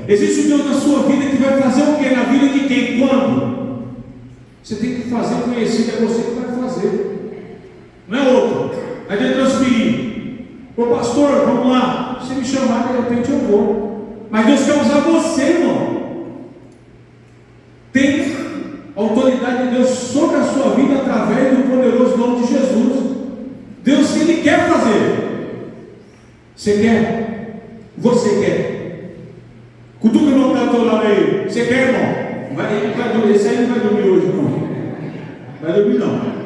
Existe um Deus na sua vida que vai fazer o que? Na vida de quem? Quando? Você tem que fazer conhecido, é você que vai fazer. Não é outro. Aí tem que transferir. Ô pastor, vamos lá. Se me chamar, de repente eu vou. Mas Deus quer usar você, irmão. Tem autoridade de Deus sobre a sua vida através do poderoso nome de Jesus. Deus, que Ele quer fazer. Você quer? Você quer? Cutuca o irmão que está do teu lado aí. Você quer, irmão? Ele vai dormir. Esse aí não vai dormir hoje, não. Vai dormir, não.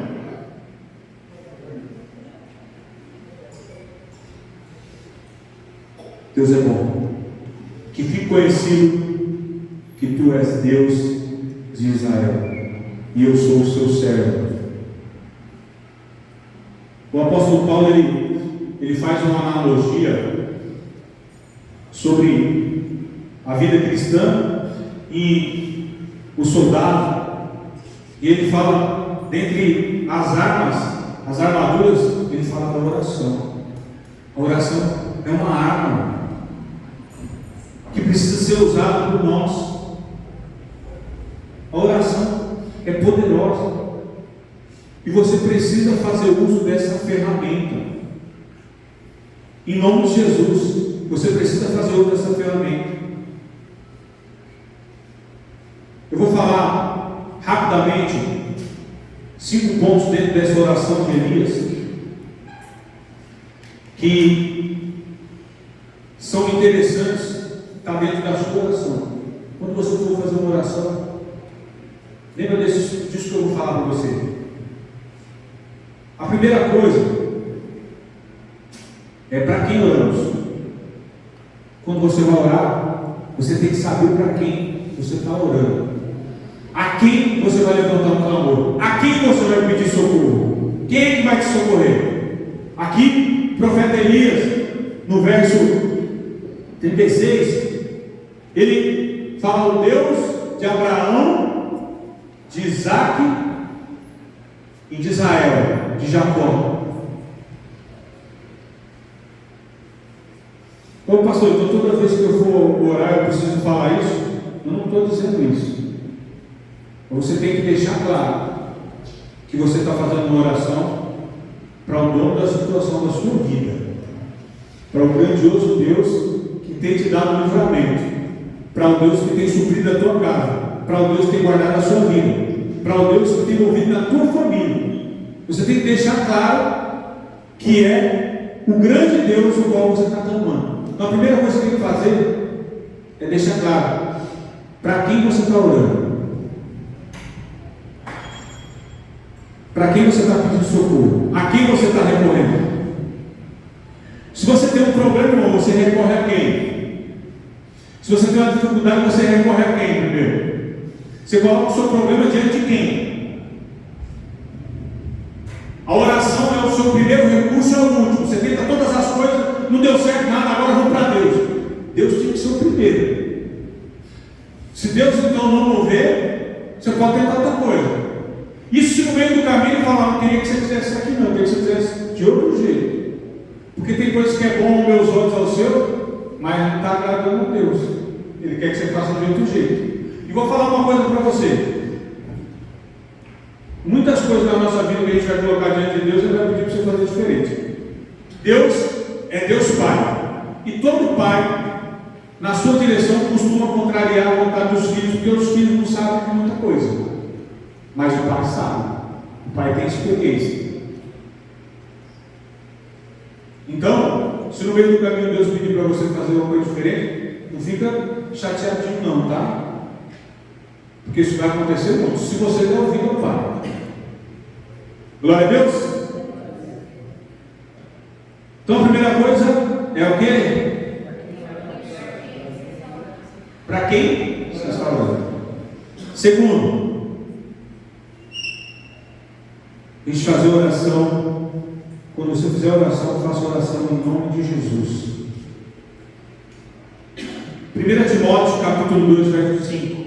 Deus é bom. Que fique conhecido que Tu és Deus de Israel e eu sou o seu servo. O apóstolo Paulo ele faz uma analogia sobre a vida cristã e o soldado, e ele fala, dentre as armas, as armaduras, ele fala da oração. A oração é uma arma que precisa ser usada por nós. A oração é poderosa e você precisa fazer uso dessa ferramenta. Em nome de Jesus, você precisa fazer uso dessa ferramenta. Eu vou falar rapidamente 5 pontos dentro dessa oração de Elias que são interessantes, está dentro da sua oração. Quando você for fazer uma oração, lembra disso que eu vou falar para você. A primeira coisa é para quem oramos. Quando você vai orar, você tem que saber para quem você está orando. A quem você vai levantar um clamor? A quem você vai pedir socorro? Quem é que vai te socorrer? Aqui, o profeta Elias, no verso 36, ele fala: o Deus de Abraão, de Isaac e de Israel, de Jacó. Então, pastor, então toda vez que eu for orar eu preciso falar isso? Eu não estou dizendo isso. Você tem que deixar claro que você está fazendo uma oração para o dono da situação da sua vida, para o grandioso Deus que tem te dado o livramento, para o Deus que tem suprido a tua casa, para o Deus que tem guardado a sua vida, para o Deus que tem ouvido na tua família. Você tem que deixar claro que é o grande Deus o qual você está clamando. Então a primeira coisa que você tem que fazer é deixar claro para quem você está orando, para quem você está pedindo socorro, a quem você está recorrendo. Se você tem um problema, você recorre a quem? Se você tem uma dificuldade, você recorre a quem primeiro? Você coloca o seu problema diante de quem? A oração é o seu primeiro recurso, é o último. Você tenta todas as coisas, não deu certo nada, agora vamos para Deus. Deus tinha que ser o primeiro. Se Deus então não mover, você pode tentar outra coisa. Isso se no meio do caminho ele falar, não queria que você fizesse isso aqui não, queria que você fizesse de outro jeito. Porque tem coisas que é bom aos meus olhos ao seu, mas não está agradando a Deus. Ele quer que você faça de outro jeito. E vou falar uma coisa para você. Muitas coisas na nossa vida que a gente vai colocar diante de Deus, Ele vai pedir para você fazer diferente. Deus é Deus Pai. E todo pai, na sua direção, costuma contrariar a vontade dos filhos, porque os filhos não sabem de muita coisa. Mas o pai sabe. O pai tem experiência. Então, se no meio do caminho Deus pedir para você fazer uma coisa diferente, não fica chateadinho não, tá? Porque isso vai acontecer muito, se você der ouvido ao Pai. Glória a Deus. Então a primeira coisa é o quê? Para quem você está orando? Segundo, a gente fazer oração. Quando você fizer oração, faça oração em nome de Jesus. 1 Timóteo capítulo 2, verso 5.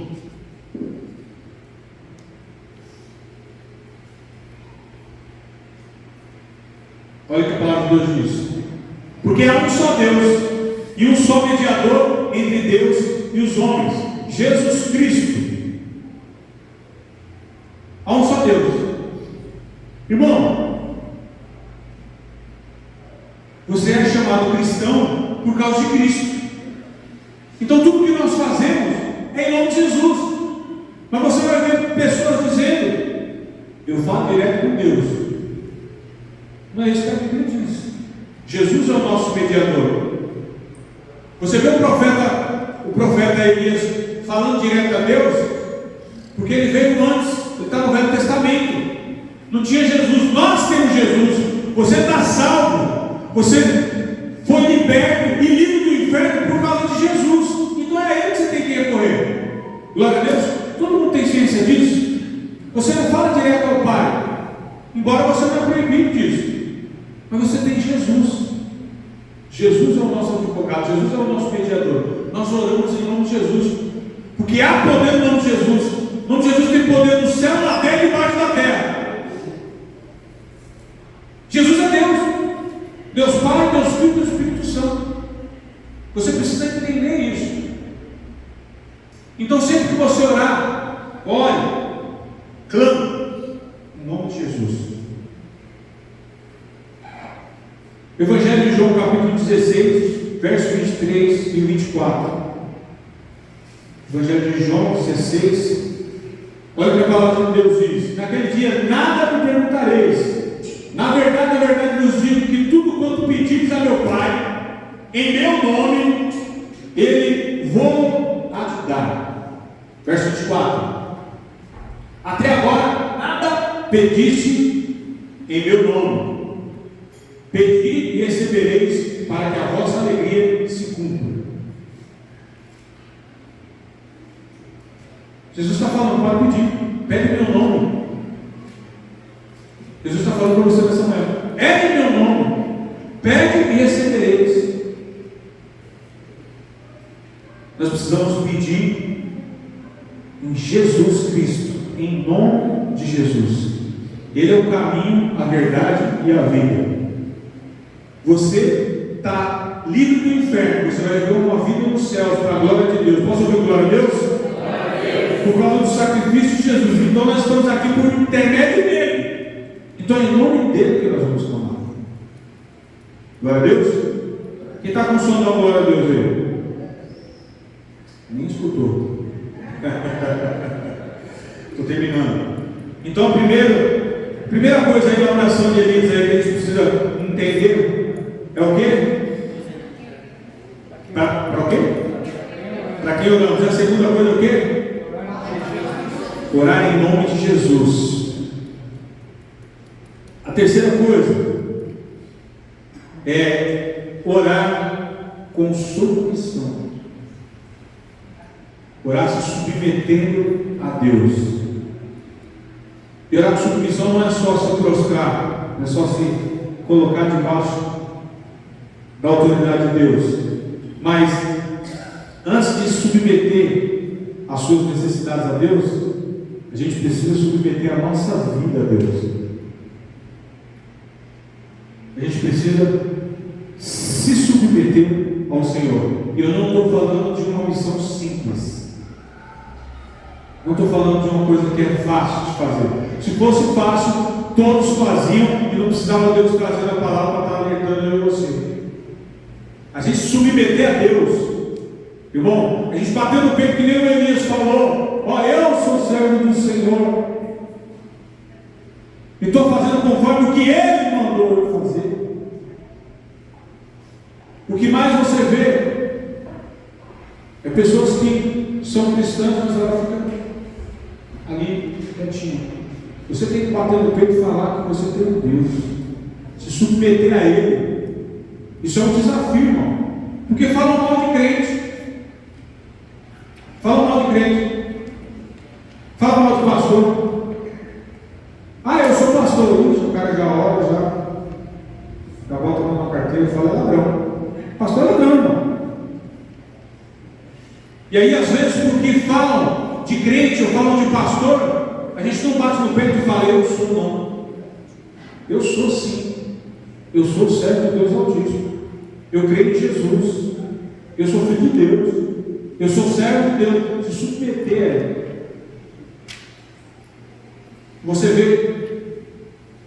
Olha o que a palavra de Deus diz. Porque há um só Deus e um só mediador entre Deus e os homens, Jesus Cristo. Há um só Deus. Irmão, você é chamado cristão por causa de Cristo. Então tudo que nós fazemos é em nome de Jesus. Mas você vai ver pessoas dizendo: eu falo direto com Deus. Não é isso que a Bíblia diz. Jesus é o nosso mediador. Você vê o profeta Elias falando direto a Deus, porque ele veio antes, ele está no Velho Testamento. Não tinha Jesus, nós temos Jesus. Você está salvo, você foi liberto e livre do inferno por causa de Jesus. Então é a Ele que você tem que recorrer. Glória a Deus. Todo mundo tem ciência disso. Você não fala direto ao Pai, embora você não é proibido disso. Mas você tem Jesus. Jesus é o nosso advogado, Jesus é o nosso mediador. Nós oramos em nome de Jesus, porque há poder no nome de Jesus. O nome de Jesus tem poder no céu, na terra e debaixo da terra. Jesus é Deus. Deus Pai, Deus Filho, Deus Espírito Santo. Você precisa entender isso. Então sempre que você orar, ore, clame em nome de Jesus. Evangelho de João capítulo 16, verso 23 e 24. Evangelho de João 16. Olha o que a palavra de Deus diz: naquele dia nada me perguntareis. Na verdade vos digo que tudo quanto pedires a meu Pai, em meu nome, Ele vou te dar. Verso 24. Até agora nada pediste em meu nome. Pedi e recebereis, para que a vossa alegria se cumpra. Jesus está falando, pode pedir, pede em meu nome. Jesus está falando para você nessa manhã: pede em meu nome, pede e recebereis. Nós precisamos pedir em Jesus Cristo, em nome de Jesus. Ele é o caminho, a verdade e a vida. Você está livre do inferno, você vai viver uma vida nos céus para a glória de Deus. Posso ouvir glória a Deus? Glória a Deus. Por causa do sacrifício de Jesus. Então nós estamos aqui por intermédio dele. Então é em nome dele que nós vamos clamar. Glória a Deus. Quem está com sono, dá uma glória a Deus aí. Nem escutou. Estou terminando. Então, primeira coisa aí na oração de Elias aí que a gente precisa entender é o quê? Para o quê? Para quem oramos? A segunda coisa é o quê? Orar em nome de Jesus. A terceira coisa é orar com submissão. Orar se submetendo a Deus. E orar com submissão não é só se prostrar, não é só se colocar debaixo da autoridade de Deus. Mas, antes de submeter as suas necessidades a Deus, a gente precisa submeter a nossa vida a Deus. A gente precisa se submeter ao Senhor. E eu não estou falando de uma missão simples. Não estou falando de uma coisa que é fácil de fazer. Se fosse fácil, todos faziam e não precisava Deus trazer a palavra para estar alertando eu e você. A gente se submeter a Deus, irmão, a gente bater no peito que nem o Elias falou: ó, eu sou servo do Senhor e estou fazendo conforme o que Ele mandou eu fazer. O que mais você vê é pessoas que são cristãs, mas ela fica ali quietinha. Você tem que bater no peito e falar que você tem um Deus, se submeter a Ele. Isso é um desafio, irmão. Porque falam mal de crente. Falam mal de crente. Falam mal de pastor. Ah, eu sou pastor. Isso, o cara já olha, já bota uma carteira e fala: é ladrão. Pastor é ladrão, irmão. E aí, às vezes, porque falam de crente ou falam de pastor, a gente não bate no peito e fala: eu sou não. Eu sou sim. Eu sou servo de Deus Altíssimo. Eu creio em Jesus. Eu sou filho de Deus. Eu sou servo de Deus. Se submeter a Ele. Você vê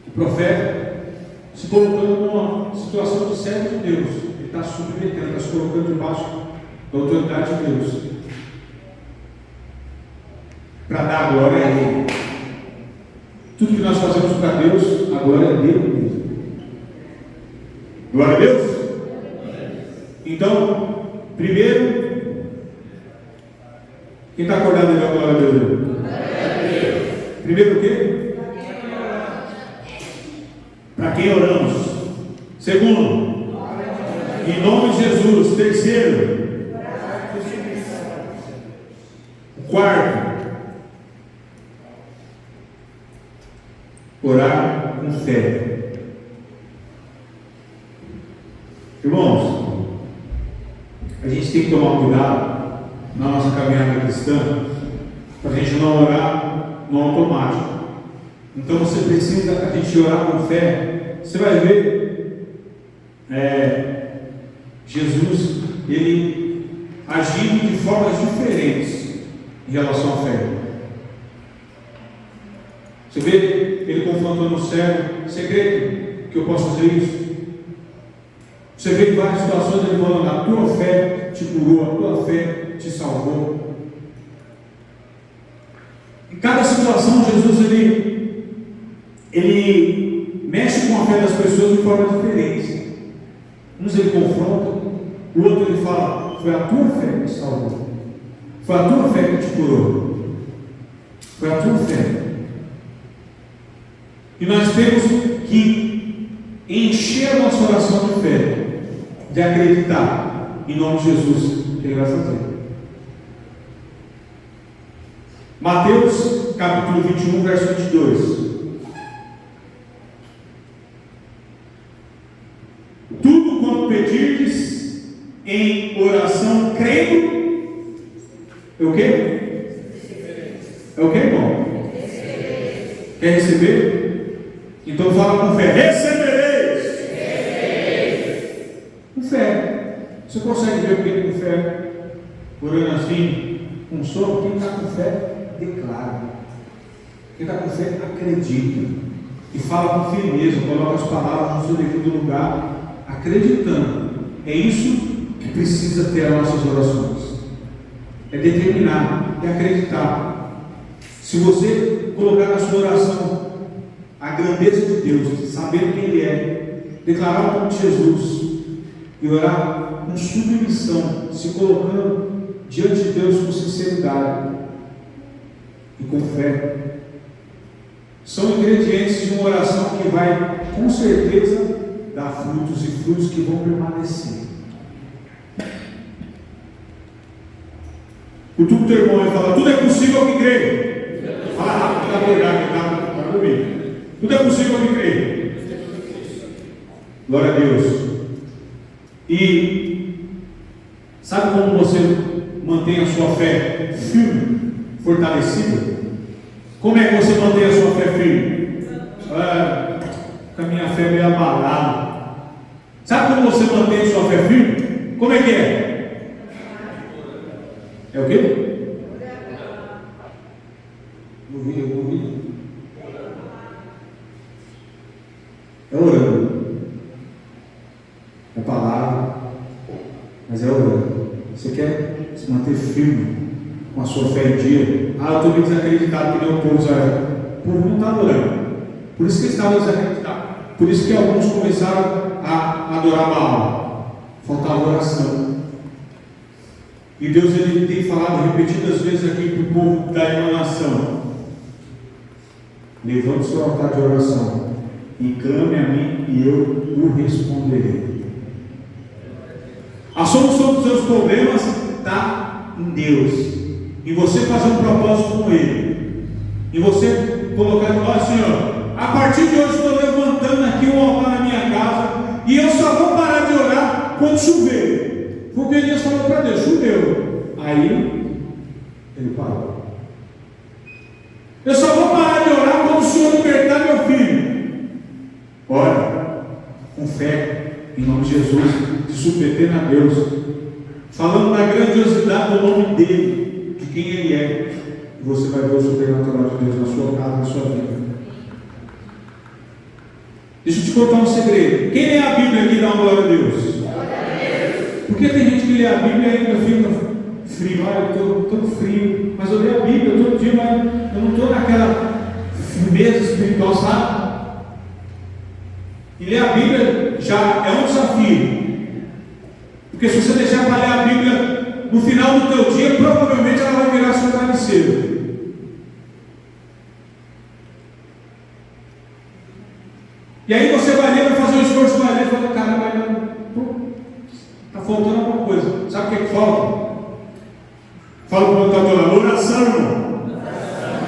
o profeta se colocando numa situação de servo de Deus. Ele está se submetendo, está se colocando debaixo da autoridade de Deus, para dar a glória a Ele. Tudo que nós fazemos para Deus, a glória é dele mesmo. Glória a Deus. Então, primeiro, quem está acordado aí, glória a Deus. Primeiro o quê? Para quem oramos. Segundo, em nome de Jesus. Terceiro, quarto, orar com fé. Irmãos, a gente tem que tomar cuidado na nossa caminhada cristã para a gente não orar no automático. Então você precisa, a gente orar com fé. Você vai ver Jesus, ele agindo de formas diferentes em relação à fé. Você vê ele confrontando o cego: você crê que eu posso fazer isso? Você vê em várias situações ele falando: a tua fé te curou, a tua fé te salvou. Em cada situação, Jesus ele mexe com a fé das pessoas de forma diferente. Uns ele confronta, o outro ele fala: foi a tua fé que te salvou, foi a tua fé que te curou, foi a tua fé. E nós temos que encher a nossa oração de fé, de acreditar em nome de Jesus que Ele vai fazer. Mateus capítulo 21, verso 22. Tudo quanto pedirdes em oração crendo, é o quê? É o quê, irmão? Quer receber? Então fala com fé: recebereis. Com fé. Você consegue ver alguém com fé orando assim, com sono? Quem está com fé, declara. Quem está com fé, acredita. E fala com firmeza, coloca as palavras no seu devido lugar. acreditando. É isso que precisa ter as nossas orações. É determinar, é acreditar. Se você colocar na sua oração a grandeza de Deus, saber quem Ele é, declarar o nome de Jesus e orar com submissão, se colocando diante de Deus com sinceridade e com fé, são ingredientes de uma oração que vai, com certeza, dar frutos e frutos que vão permanecer. O teu irmão vai falar: tudo é possível ao que crê. Fala rápido, na verdade, está comigo. Tudo é possível ao que crê. Glória a Deus. E sabe como você mantém a sua fé firme, fortalecida? Como é que você mantém a sua fé firme? Com a minha fé meio abalada. Sabe como você mantém a sua fé firme? Como é que é? É o quê? Não vi. É orando. É palavra, mas é orando. Você quer se manter firme com a sua fé em dia? Eu estou meio desacreditado que nem o povo Israel. O povo não estava orando. Por isso que eles estavam desacreditados. Por isso que alguns começaram a adorar Baal. Faltava oração. E Deus ele tem falado repetidas vezes aqui para o povo da emanação: levante o seu altar de oração e clame a mim e eu o responderei. A solução dos seus problemas está em Deus, em você fazer um propósito com Ele, em você colocar: olha, Senhor, a partir de hoje estou levantando aqui um altar na minha casa e eu só vou parar de orar quando chover. Porque Elias falou para Deus: choveu. Aí ele parou. Eu só vou parar de orar quando o Senhor libertar meu filho. Ora com fé, em nome de Jesus, se submeter a Deus, falando da grandiosidade do nome dele, de quem Ele é, e você vai ver o sobrenatural de Deus na sua casa, na sua vida. Deixa eu te contar um segredo. Quem lê a Bíblia aqui dá uma glória a Deus? Porque tem gente que lê a Bíblia e ainda fica frio. Eu estou frio, mas eu leio a Bíblia todo dia, mas eu não estou naquela firmeza espiritual, sabe? E ler a Bíblia já é um desafio, porque se você deixar para ler a Bíblia no final do teu dia, provavelmente ela vai virar seu travesseiro. E aí você vai ler, vai fazer um esforço, vai ler e fala: caramba, está faltando alguma coisa. Sabe o que falta? Fala para o cantor: oração, irmão.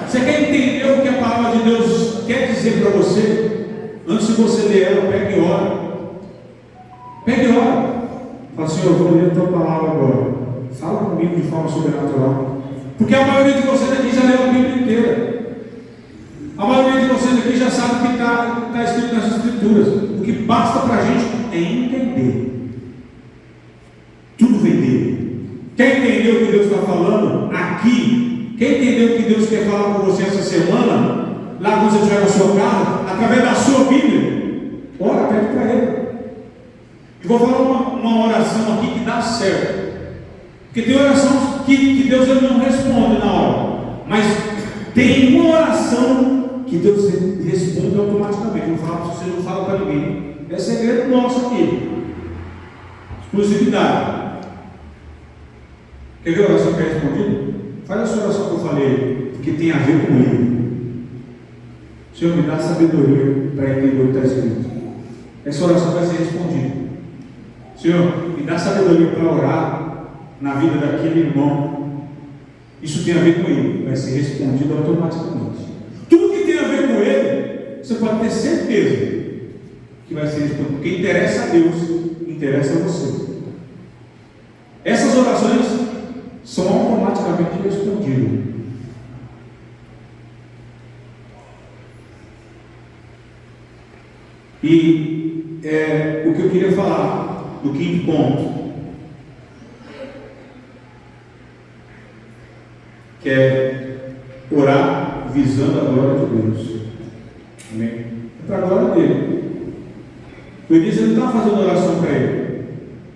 Você quer entender o que a palavra de Deus quer dizer para você? Antes de você ler ela, pegue e ora. Pegue e ora. Fala: Senhor, eu vou ler a tua palavra agora. Fala comigo de forma sobrenatural. Porque a maioria de vocês aqui já leu a Bíblia inteira. A maioria de vocês aqui já sabe o que está escrito nas Escrituras. O que basta para a gente é entender. Tudo vem dele. Quer entender o que Deus está falando aqui? Quer entender o que Deus quer falar com você essa semana? Lá quando você estiver na sua casa, através da sua Bíblia, ora, pede para Ele. E vou falar uma oração aqui que dá certo. Porque tem oração que Deus ele não responde na hora. Mas tem uma oração que Deus responde automaticamente. Eu falo para você, não fala para ninguém. É segredo nosso aqui. Exclusividade. Quer ver a oração que é respondida? Faz a sua oração que eu falei, que tem a ver com Ele. Senhor, me dá sabedoria para entender o que está escrito. Essa oração vai ser respondida. Senhor, me dá sabedoria para orar na vida daquele irmão. Isso tem a ver com ele. Vai ser respondido automaticamente. Tudo que tem a ver com ele, você pode ter certeza que vai ser respondido. Porque interessa a Deus, interessa a você. Essas orações são automaticamente respondidas. E o que eu queria falar do quinto ponto, que é orar visando a glória de Deus. Amém? É para a glória dele. O Elias não estava fazendo oração para ele. Ele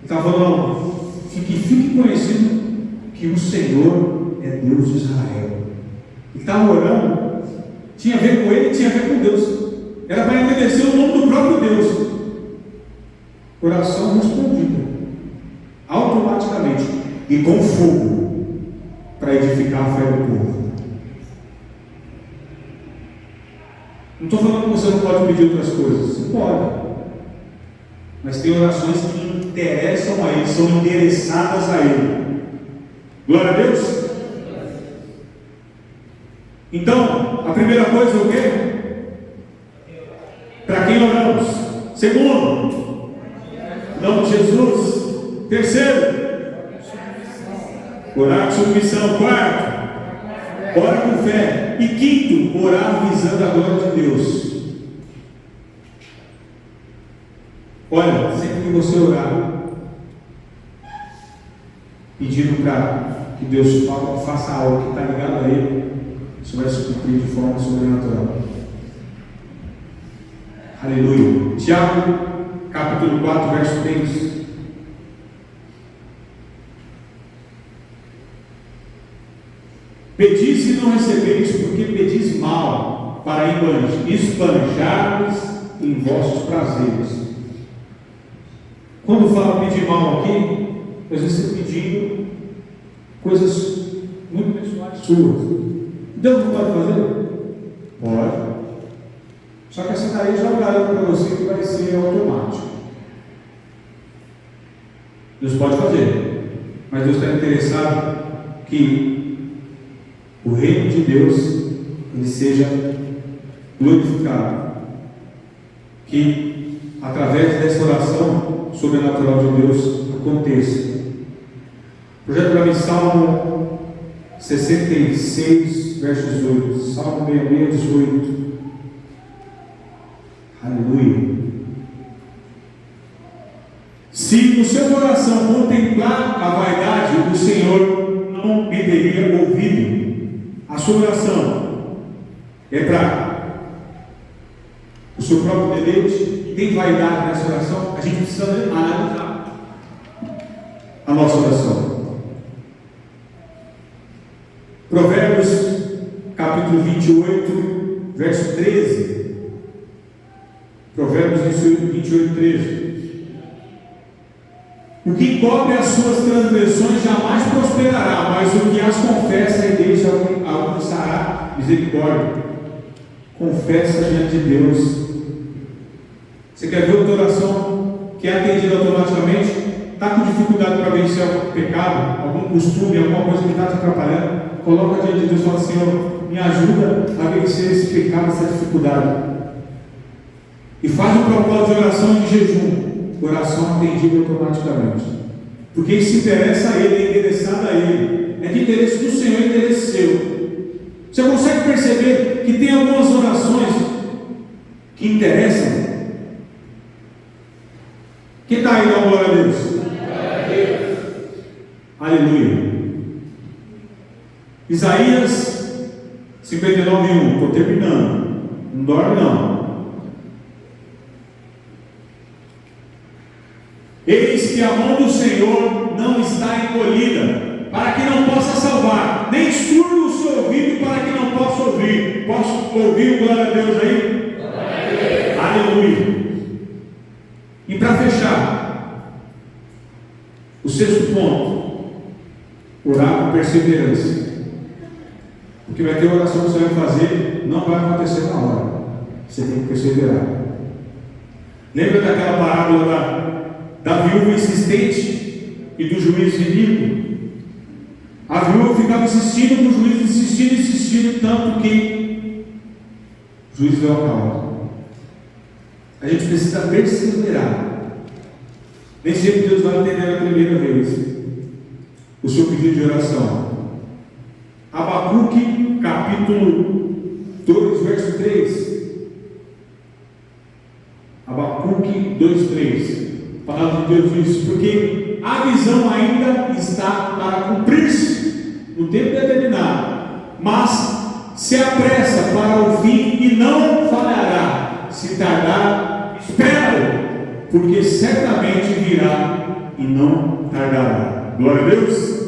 estava falando, fique conhecido que o Senhor é Deus de Israel. Ele estava orando, tinha a ver com ele, tinha a ver com Deus. Era para agradecer o nome do próprio Deus. Oração respondida, automaticamente, e com fogo, para edificar a fé do povo. Não estou falando que você não pode pedir outras coisas, você pode. Mas tem orações que interessam a Ele, são endereçadas a Ele. Glória a Deus. Então, a primeira coisa é o quê? Para quem oramos? Segundo, em nome de Jesus. Terceiro, orar com submissão. Quarto, ora com fé. E quinto, orar visando a glória de Deus. Olha, sempre que você orar, pedindo para que Deus faça algo que está ligado a Ele, isso vai se cumprir de forma sobrenatural. Aleluia. Tiago, capítulo 4, verso 3. Pedis e não recebeis, porque pedis mal, para esbanjar-vos em vossos prazeres. Quando fala pedir mal aqui, às vezes você pedindo coisas muito pessoais suas. Deus não pode fazer? Pode. Só que essa daí já garanto para você que vai ser automático. Deus pode fazer, mas Deus está interessado que o reino de Deus ele seja glorificado, que através dessa oração sobrenatural de Deus aconteça. Projeto para mim, Salmo 66, versos 8. Salmo 66, 18. Aleluia. Se no seu coração contemplar a vaidade, o Senhor não me teria ouvido. A sua oração é para o seu próprio deleite. Tem vaidade nessa oração? A gente precisa analisar a nossa oração. Provérbios capítulo 28, verso 13. Provérbios 28, 13. O que cobre as suas transgressões jamais prosperará, mas o que as confessa e deixa alcançará misericórdia. Confessa diante de Deus. Você quer ver outra oração que é atendida automaticamente? Está com dificuldade para vencer algum pecado, algum costume, alguma coisa que está te atrapalhando? Coloca diante de Deus e fala: Senhor, me ajuda a vencer esse pecado, essa dificuldade. E faz um propósito de oração e de jejum. Oração atendida automaticamente. Porque isso interessa a Ele, é interessado a Ele. É de interesse do Senhor, é interesse seu. Você consegue perceber que tem algumas orações que interessam? Quem está aí, dá glória a Deus? Aleluia. Isaías 59:1. Estou terminando. Não dorme não. Eis que a mão do Senhor não está encolhida, para que não possa salvar, nem surdo o seu ouvido, para que não possa ouvir. Posso ouvir o glória a Deus aí? Aleluia. E para fechar, o sexto ponto: orar com perseverança. Porque vai ter oração que você vai fazer, não vai acontecer na hora. Você tem que perseverar. Lembra daquela parábola da viúva insistente e do juiz iníquo? A viúva ficava insistindo com o juiz, insistindo, tanto que o juiz deu a causa. A gente precisa perseverar. Nem sempre Deus vai atender a primeira vez o seu pedido de oração. Abacuque, capítulo 2, verso 3. Abacuque 2, 3. A palavra de Deus diz: porque a visão ainda está para cumprir-se no tempo determinado, mas se apressa para o fim e não falhará. Se tardar, espera, porque certamente virá e não tardará. Glória a Deus.